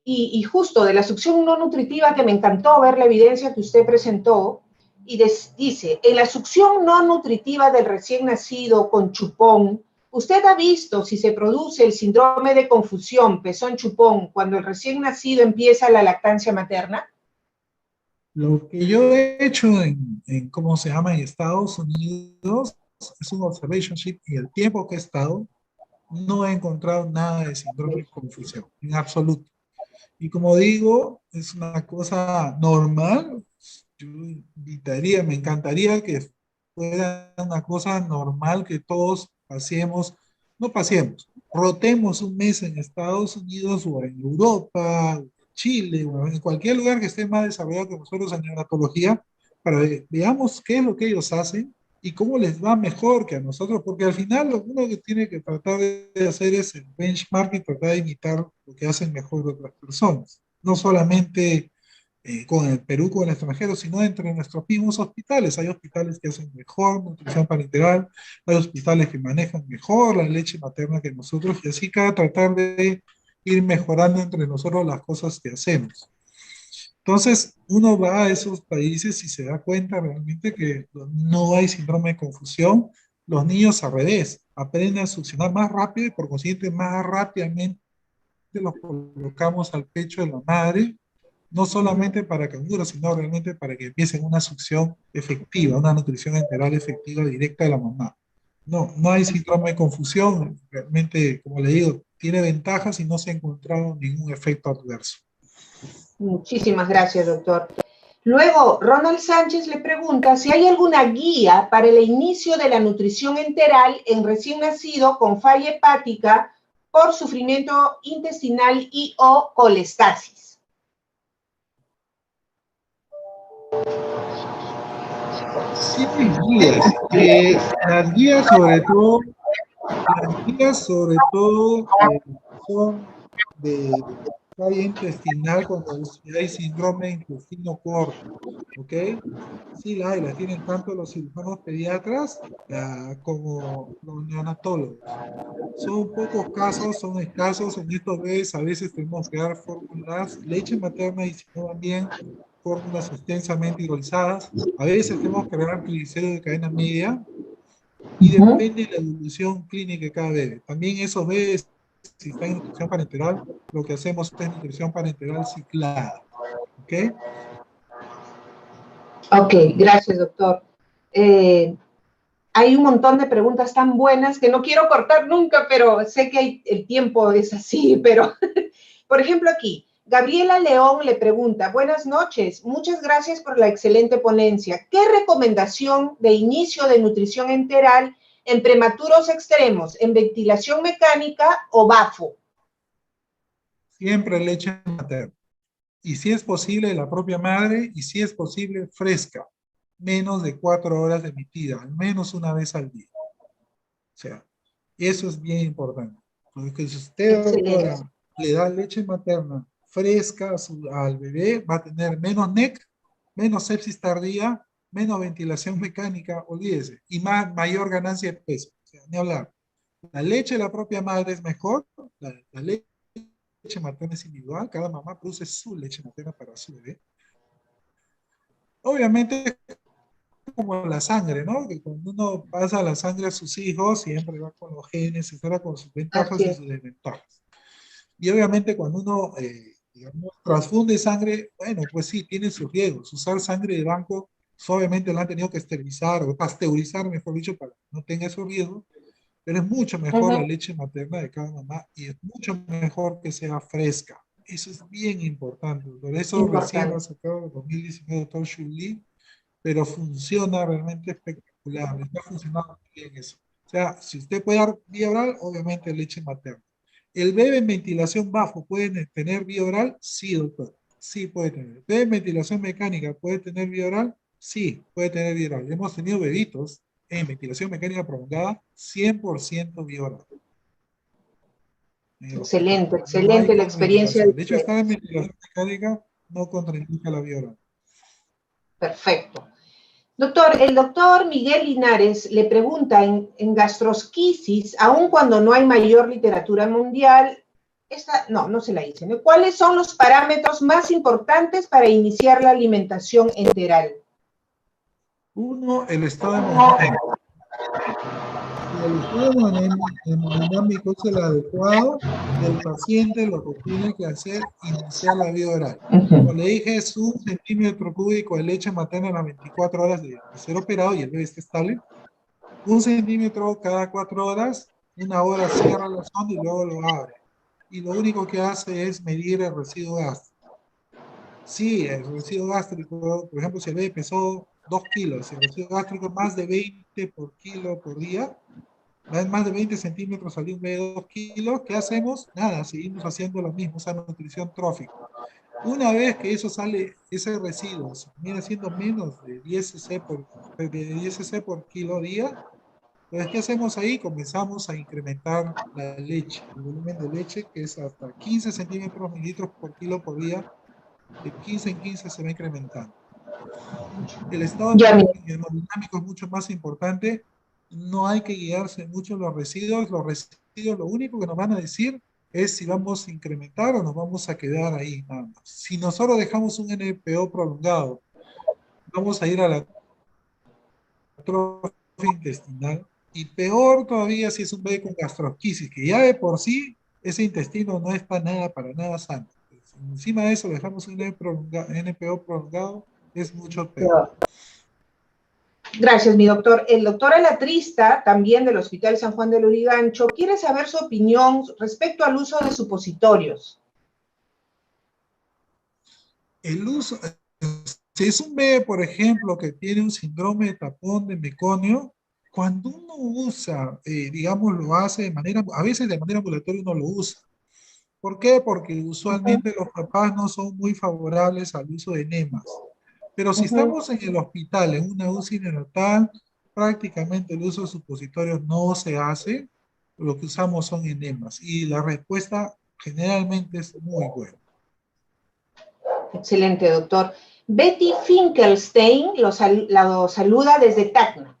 y justo de la succión no nutritiva, que me encantó ver la evidencia que usted presentó, y dice, en la succión no nutritiva del recién nacido con chupón, ¿usted ha visto si se produce el síndrome de confusión pezón-chupón cuando el recién nacido empieza la lactancia materna? Lo que yo he hecho ¿cómo se llama? En Estados Unidos es un observationship y el tiempo que he estado no he encontrado nada de síndrome de confusión, en absoluto. Y como digo, es una cosa normal. Yo invitaría, me encantaría que fuera una cosa normal que todos pasemos, no pasemos, rotemos un mes en Estados Unidos o en Europa, Chile, o en cualquier lugar que esté más desarrollado que nosotros en neonatología, para que veamos qué es lo que ellos hacen y cómo les va mejor que a nosotros, porque al final lo uno que tiene que tratar de hacer es el benchmark y tratar de imitar lo que hacen mejor otras personas. No solamente con el Perú, con el extranjero, sino entre nuestros mismos hospitales. Hay hospitales que hacen mejor nutrición parenteral, hay hospitales que manejan mejor la leche materna que nosotros, y así cada tratar de ir mejorando entre nosotros las cosas que hacemos. Entonces, uno va a esos países y se da cuenta realmente que no hay síndrome de confusión. Los niños al revés, aprenden a succionar más rápido y por consiguiente más rápidamente los colocamos al pecho de la madre, no solamente para canguros, sino realmente para que empiecen una succión efectiva, una nutrición enteral efectiva directa de la mamá. No, no hay síndrome de confusión, realmente, como le digo, tiene ventajas y no se ha encontrado ningún efecto adverso. Muchísimas gracias, doctor. Luego, Ronald Sánchez le pregunta si hay alguna guía para el inicio de la nutrición enteral en recién nacido con falla hepática por sufrimiento intestinal y o colestasis. Sí hay guías, las guías sobre todo son de falla intestinal cuando hay síndrome de intestino corto, ¿ok? Sí, las tienen tanto los cirujanos pediatras como los neonatólogos. Son pocos casos, son escasos. En estos bebés a veces tenemos que dar fórmulas, leche materna y si no van bien, fórmulas extensamente hidrolizadas. A veces tenemos que dar triglicéridos de cadena media y depende de la evolución clínica de cada bebé. También esos bebés, si están en nutrición parenteral, lo que hacemos es nutrición parenteral ciclada. ¿Ok? Ok, gracias, doctor. Hay un montón de preguntas tan buenas que no quiero cortar nunca, pero sé que el tiempo es así, pero por ejemplo aquí, Gabriela León le pregunta, buenas noches, muchas gracias por la excelente ponencia. ¿Qué recomendación de inicio de nutrición enteral en prematuros extremos, en ventilación mecánica o BAFO? Siempre leche materna. Y si es posible, la propia madre, y si es posible, fresca. Menos de 4 horas de emitida, al menos una vez al día. O sea, eso es bien importante. Porque si usted, Excelente. doctora, le da leche materna fresca al bebé, va a tener menos NEC, menos sepsis tardía, menos ventilación mecánica, olvídese, y mayor ganancia de peso. O sea, ni hablar. La leche de la propia madre es mejor, la leche materna es individual, cada mamá produce su leche materna para su bebé. Obviamente, como la sangre, ¿no? Que cuando uno pasa la sangre a sus hijos, siempre va con los genes, etcétera, con sus ventajas Así y es. sus desventajas. Y obviamente cuando uno, digamos, transfunde sangre, bueno, pues sí, tiene sus riesgos. Usar sangre de banco, pues obviamente la han tenido que esterilizar o pasteurizar, mejor dicho, para que no tenga esos riesgos, pero es mucho mejor la leche materna de cada mamá y es mucho mejor que sea fresca. Eso es bien importante. Por eso recién lo ha Importante. sacado en 2019 el doctor Xu Li, pero funciona realmente espectacular, está funcionando muy bien eso. O sea, si usted puede dar vía oral, obviamente leche materna. ¿El bebé en ventilación bajo puede tener vía oral? Sí, doctor, sí puede tener. ¿El bebé en ventilación mecánica puede tener vía oral? Sí, puede tener vía oral. Hemos tenido bebitos en ventilación mecánica prolongada, 100% vía oral en el hospital. Excelente, No hay excelente la experiencia de contraindicación. De hecho, estar en ustedes. ventilación mecánica no contraindica la vía oral. Perfecto. Doctor, el doctor Miguel Linares le pregunta en gastrosquisis, aun cuando no hay mayor literatura mundial, no se la hice, ¿no? ¿Cuáles son los parámetros más importantes para iniciar la alimentación enteral? Uno, el estado hemodinámico. Si el estado hemodinámico es el adecuado, el paciente lo que tiene que hacer es iniciar la vía oral. Como le dije, es 1 centímetro cúbico de leche materna a las 24 horas de ser operado y el bebé está estable. 1 centímetro cada 4 horas, 1 hora cierra la sonda y luego lo abre. Y lo único que hace es medir el residuo gástrico. Sí, el residuo gástrico, por ejemplo, si el bebé pesó 2 kilos, si el residuo gástrico es más de 20 por kilo por día, más de 20 centímetros al día, un bebé de 2 kilos, ¿qué hacemos? Nada, seguimos haciendo lo mismo, esa nutrición trófica. Una vez que eso sale, ese residuo, viene siendo menos de 10 cc por kilo día, entonces, ¿qué hacemos ahí? Comenzamos a incrementar la leche, el volumen de leche, que es hasta 15 centímetros mililitros por kilo por día, de 15 en 15 se va incrementando. El estado Ya, hemodinámico es mucho más importante, no hay que guiarse mucho en los residuos lo único que nos van a decir es si vamos a incrementar o nos vamos a quedar ahí, nada más. Si nosotros dejamos un NPO prolongado, vamos a ir a la atrofia intestinal, y peor todavía si es un bebé con gastrosquisis, que ya de por sí ese intestino no está nada para nada sano. Si encima de eso dejamos un NPO prolongado, es mucho peor. Gracias, mi doctor. El doctor Alatrista, también del Hospital San Juan de Lurigancho, quiere saber su opinión respecto al uso de supositorios. El uso, si es un bebé, por ejemplo, que tiene un síndrome de tapón de meconio, cuando uno usa, digamos, lo hace de manera, a veces de manera ambulatoria uno lo usa. ¿Por qué? Porque usualmente los papás no son muy favorables al uso de enemas. Pero si estamos en el hospital, en una UCI neonatal, prácticamente el uso de supositorios no se hace, lo que usamos son enemas. Y la respuesta generalmente es muy buena. Excelente, doctor. Betty Finkelstein lo saluda desde Tacna.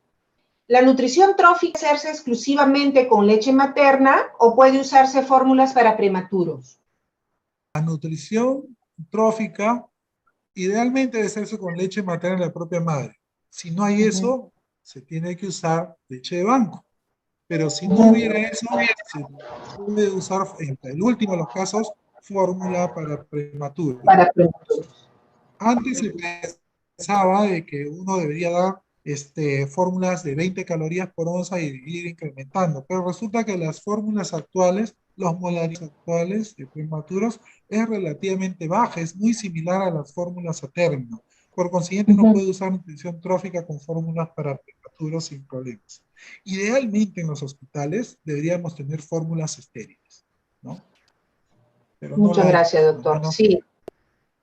¿La nutrición trófica puede hacerse exclusivamente con leche materna o puede usarse fórmulas para prematuros? La nutrición trófica idealmente debe hacerse con leche materna de la propia madre. Si no hay eso, se tiene que usar leche de banco. Pero si no hubiera eso, se puede usar, en el último de los casos, fórmula para prematuros. Para prematuros. Antes se pensaba de que uno debería dar fórmulas de 20 calorías por onza y ir incrementando, pero resulta que las fórmulas actuales, los molares actuales de prematuros, es relativamente baja, es muy similar a las fórmulas a término. Por consiguiente, no puede usar nutrición trófica con fórmulas para prematuros sin problemas. Idealmente en los hospitales deberíamos tener fórmulas estériles, ¿no? Pero Muchas gracias, doctor. Sí,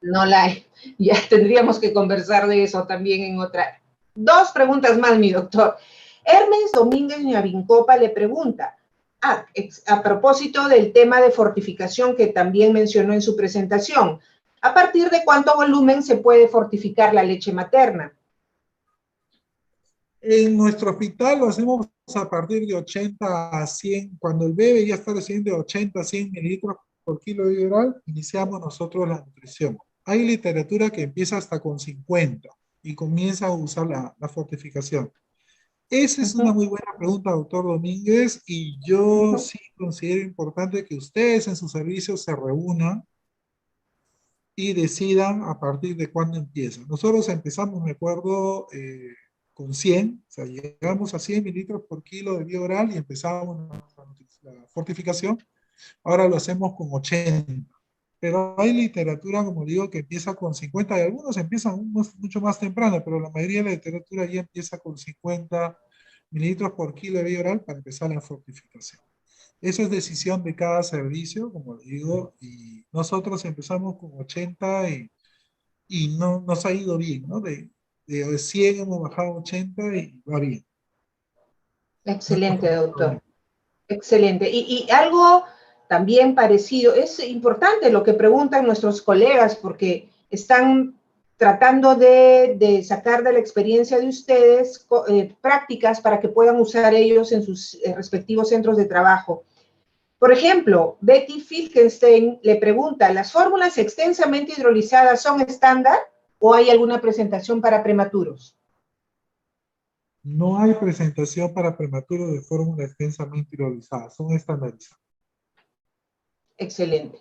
no la hay. Ya tendríamos que conversar de eso también en otra. Dos preguntas más, mi doctor. Hermes Domínguez Ñavincopa le pregunta, a propósito del tema de fortificación que también mencionó en su presentación, ¿a partir de cuánto volumen se puede fortificar la leche materna? En nuestro hospital lo hacemos a partir de 80 a 100. Cuando el bebé ya está recibiendo de 80 a 100 mililitros por kilo de oral, iniciamos nosotros la nutrición. Hay literatura que empieza hasta con 50 y comienza a usar la fortificación. Esa es una muy buena pregunta, doctor Domínguez, y yo sí considero importante que ustedes en sus servicios se reúnan y decidan a partir de cuándo empiezan. Nosotros empezamos, me acuerdo, con 100, o sea, llegamos a 100 mililitros por kilo de vía oral y empezamos la fortificación. Ahora lo hacemos con 80. Pero hay literatura, como digo, que empieza con 50 y algunos empiezan mucho más temprano, pero la mayoría de la literatura ya empieza con 50 mililitros por kilo de vía oral para empezar la fortificación. Eso es decisión de cada servicio, como le digo, y nosotros empezamos con 80 y no nos ha ido bien, ¿no? De 100 hemos bajado a 80 y va bien. Excelente, doctor. Excelente. Y algo también parecido, es importante lo que preguntan nuestros colegas porque están tratando de sacar de la experiencia de ustedes prácticas para que puedan usar ellos en sus respectivos centros de trabajo. Por ejemplo, Betty Filkenstein le pregunta, ¿las fórmulas extensamente hidrolizadas son estándar o hay alguna presentación para prematuros? No hay presentación para prematuros de fórmula extensamente hidrolizada, son estandarizadas. Excelente.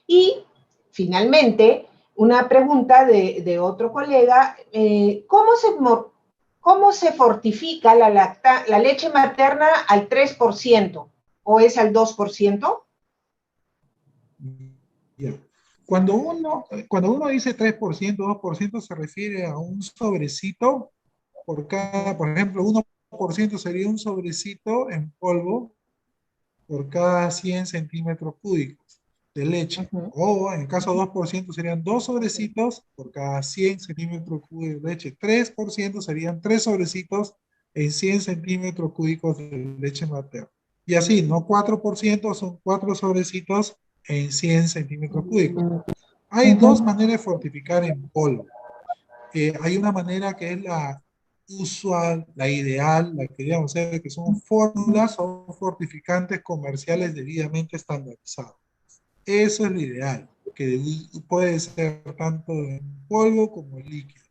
Y finalmente, una pregunta de otro colega, ¿cómo se fortifica la leche materna al 3% o es al 2%? Ya. Cuando uno dice 3%, 2%, se refiere a un sobrecito por cada, por ejemplo, 1% sería un sobrecito en polvo por cada 100 centímetros cúbicos de leche. O en el caso 2% serían 2 sobrecitos por cada 100 centímetros cúbicos de leche. 3% serían 3 sobrecitos en 100 centímetros cúbicos de leche materna. Y así, no 4%, son 4 sobrecitos en 100 centímetros cúbicos. Hay dos maneras de fortificar en polvo. Hay una manera que es la usual, la ideal, la que digamos que son fórmulas o fortificantes comerciales debidamente estandarizados. Eso es lo ideal, que puede ser tanto en polvo como en líquido.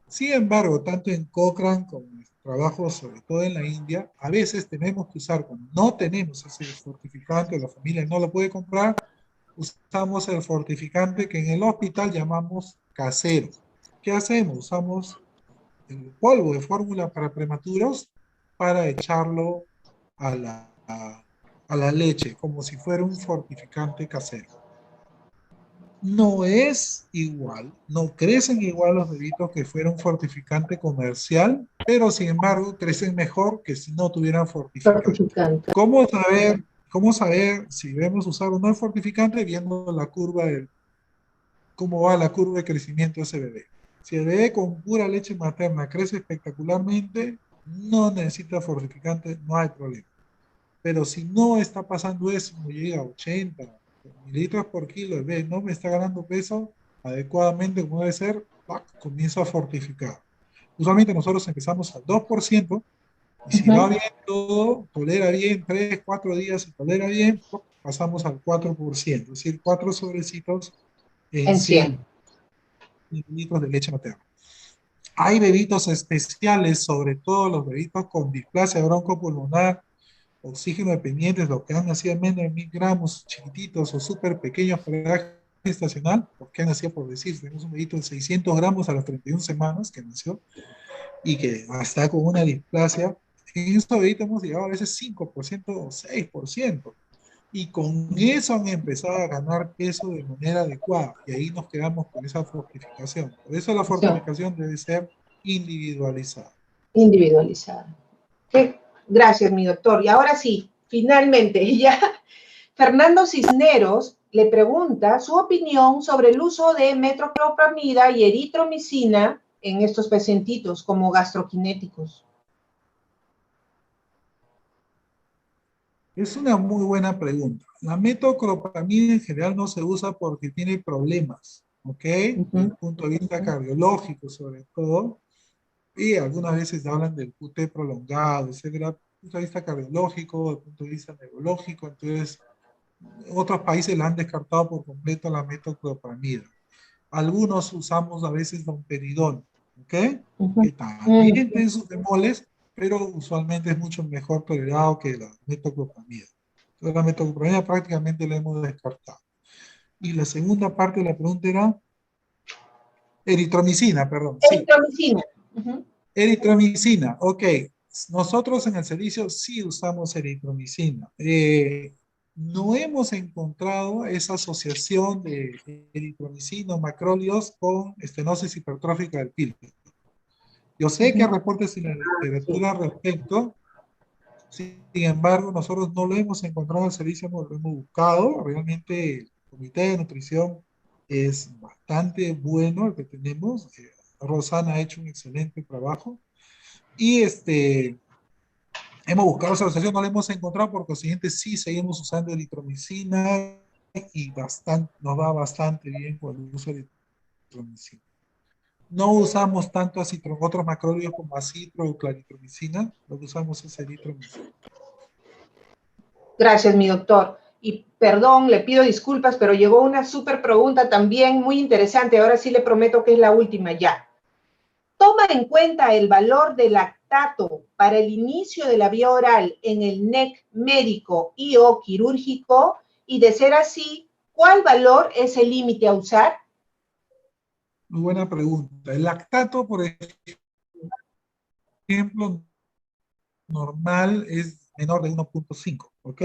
Sin embargo, tanto en Cochrane como en trabajos, sobre todo en la India, a veces tenemos que usar, cuando no tenemos ese fortificante, la familia no lo puede comprar, usamos el fortificante que en el hospital llamamos casero. ¿Qué hacemos? Usamos el polvo de fórmula para prematuros para echarlo a la leche, como si fuera un fortificante casero. No es igual, no crecen igual los bebitos que fuera un fortificante comercial, pero sin embargo crecen mejor que si no tuvieran fortificante. ¿Cómo saber si debemos usar o no el fortificante? Viendo la curva cómo va la curva de crecimiento de ese bebé. Si el bebé con pura leche materna crece espectacularmente, no necesita fortificante, no hay problema. Pero si no está pasando eso, no llega a 80 mililitros por kilo, el bebé no me está ganando peso adecuadamente como debe ser, comienzo a fortificar. Usualmente nosotros empezamos al 2%, y si va bien todo, tolera bien, 3, 4 días y tolera bien, pasamos al 4%, es decir, 4 sobrecitos en 100 mililitros de leche materna. Hay bebitos especiales, sobre todo los bebitos con displasia broncopulmonar, oxígeno dependientes, los que han nacido en menos de 1000 gramos, chiquititos o súper pequeños para edad gestacional, porque han nacido por decir, tenemos un bebito de 600 gramos a las 31 semanas que nació y que está con una displasia. En estos bebitos hemos llegado a veces 5% o 6%. Y con eso han empezado a ganar peso de manera adecuada. Y ahí nos quedamos con esa fortificación. Por eso la fortificación debe ser individualizada. Individualizada. Gracias, mi doctor. Y ahora sí, finalmente, ya Fernando Cisneros le pregunta su opinión sobre el uso de metoclopramida y eritromicina en estos pacientitos como gastroquinéticos. Es una muy buena pregunta. La metoclopramida en general no se usa porque tiene problemas, ¿ok? Desde el punto de vista cardiológico, sobre todo, y algunas veces hablan del QT prolongado, etcétera, desde el punto de vista cardiológico, desde el punto de vista neurológico. Entonces, otros países la han descartado por completo la metoclopramida. Algunos usamos a veces domperidona, ¿ok? Que también tiene sus bemoles, pero usualmente es mucho mejor tolerado que la metoclopramida. Entonces la metoclopramida prácticamente la hemos descartado. Y la segunda parte de la pregunta era eritromicina, perdón. Eritromicina. Sí. Eritromicina, ok. Nosotros en el servicio sí usamos eritromicina. No hemos encontrado esa asociación de eritromicina o macrólidos con estenosis hipertrófica del píleo. Yo sé que hay reportes en la literatura al respecto, sin embargo, nosotros no lo hemos encontrado en el servicio, lo hemos buscado. Realmente el Comité de Nutrición es bastante bueno el que tenemos. Rosana ha hecho un excelente trabajo y hemos buscado esa asociación, no la hemos encontrado, por consiguiente sí seguimos usando eritromicina y nos va bastante bien con el uso de eritromicina. No usamos tanto otros macrólidos como acitro o claritromicina, lo que usamos es eritromicina. Gracias, mi doctor. Y perdón, le pido disculpas, pero llegó una súper pregunta también muy interesante. Ahora sí le prometo que es la última ya. ¿Toma en cuenta el valor del lactato para el inicio de la vía oral en el NEC médico y o quirúrgico? Y de ser así, ¿cuál valor es el límite a usar? Muy buena pregunta. El lactato, por ejemplo, normal es menor de 1.5, ¿ok?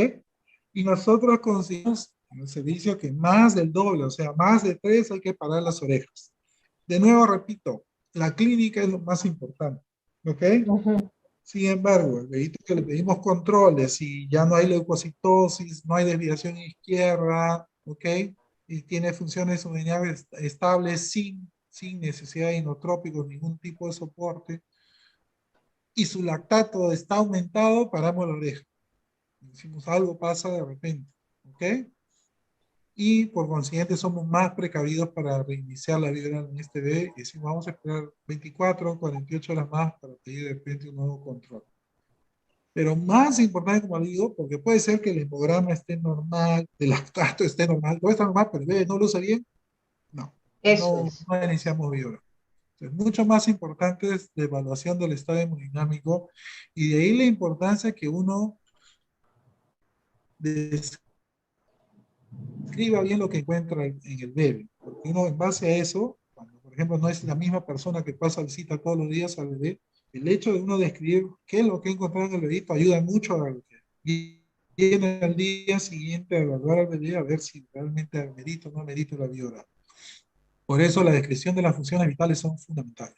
Y nosotros conseguimos en el servicio que más del doble, o sea, más de 3 hay que parar las orejas. De nuevo, repito, la clínica es lo más importante, ¿ok? Sin embargo, el bebito que le pedimos controles y ya no hay leucocitosis, no hay desviación izquierda, ¿ok? Y tiene funciones urinarias estables sin necesidad de inotrópicos, ningún tipo de soporte, y su lactato está aumentado, paramos la oreja. Decimos, algo pasa de repente, ¿ok? Y por consiguiente somos más precavidos para reiniciar la vida en este bebé y decimos, vamos a esperar 24 48 horas más para pedir de repente un nuevo control. Pero más importante, como digo, porque puede ser que el hemograma esté normal, el lactato esté normal, todo está normal, pero el bebé no lo usa bien, Eso es. no iniciamos viola. Entonces, mucho más importante es la evaluación del estado hemodinámico y de ahí la importancia que uno describa bien lo que encuentra en el bebé, porque uno en base a eso, cuando por ejemplo no es la misma persona que pasa visita todos los días al bebé, el hecho de uno describir qué es lo que encontrado en el bebito ayuda mucho a que viene al día siguiente a evaluar al bebé a ver si realmente amerita o no amerita la viola. Por eso la descripción de las funciones vitales son fundamentales.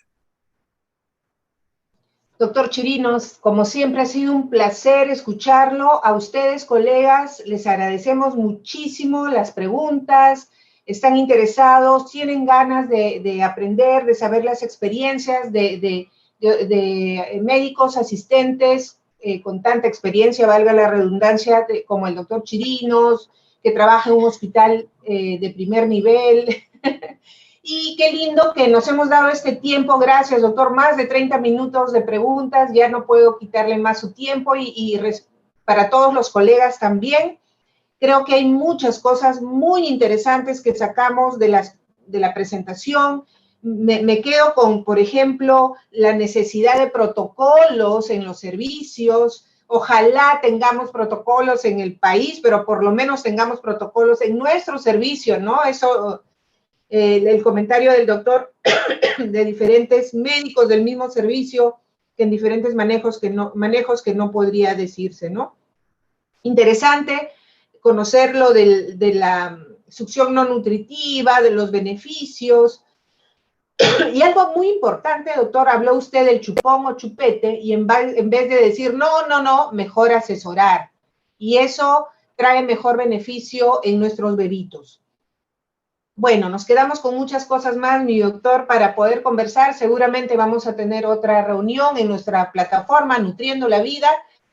Doctor Chirinos, como siempre ha sido un placer escucharlo. A ustedes, colegas, les agradecemos muchísimo las preguntas, están interesados, tienen ganas de aprender, de saber las experiencias de médicos, asistentes con tanta experiencia, valga la redundancia, como el doctor Chirinos, que trabaja en un hospital de primer nivel. Y qué lindo que nos hemos dado este tiempo, gracias doctor, más de 30 minutos de preguntas, ya no puedo quitarle más su tiempo para todos los colegas también. Creo que hay muchas cosas muy interesantes que sacamos de la presentación. Me quedo con, por ejemplo, la necesidad de protocolos en los servicios. Ojalá tengamos protocolos en el país, pero por lo menos tengamos protocolos en nuestro servicio, ¿no? Eso... el comentario del doctor de diferentes médicos del mismo servicio, en diferentes manejos que no podría decirse, ¿no? Interesante conocerlo de la succión no nutritiva, de los beneficios. Y algo muy importante, doctor, habló usted del chupón o chupete y en vez de decir no, mejor asesorar. Y eso trae mejor beneficio en nuestros bebitos. Bueno, nos quedamos con muchas cosas más, mi doctor, para poder conversar. Seguramente vamos a tener otra reunión en nuestra plataforma Nutriendo la Vida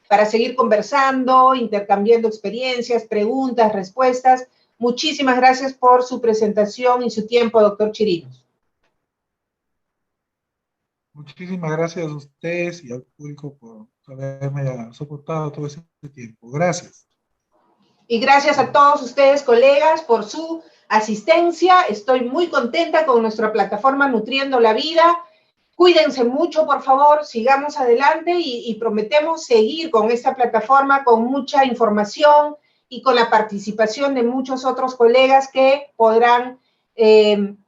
para seguir conversando, intercambiando experiencias, preguntas, respuestas. Muchísimas gracias por su presentación y su tiempo, doctor Chirinos. Muchísimas gracias a ustedes y al público por haberme soportado todo ese tiempo. Gracias. Y gracias a todos ustedes, colegas, por su asistencia. Estoy muy contenta con nuestra plataforma Nutriendo la Vida. Cuídense mucho, por favor, sigamos adelante y prometemos seguir con esta plataforma con mucha información y con la participación de muchos otros colegas que podrán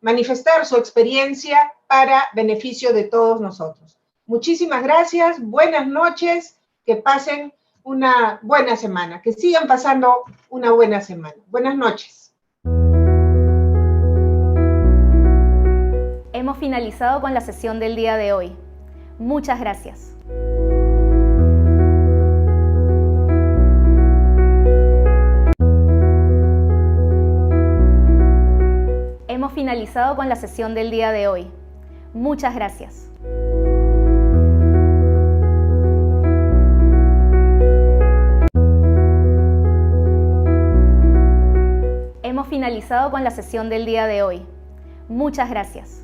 manifestar su experiencia para beneficio de todos nosotros. Muchísimas gracias, buenas noches, que pasen una buena semana, que sigan pasando una buena semana. Buenas noches. Hemos finalizado con la sesión del día de hoy. Muchas gracias. Hemos finalizado con la sesión del día de hoy. Muchas gracias. Hemos finalizado con la sesión del día de hoy. Muchas gracias.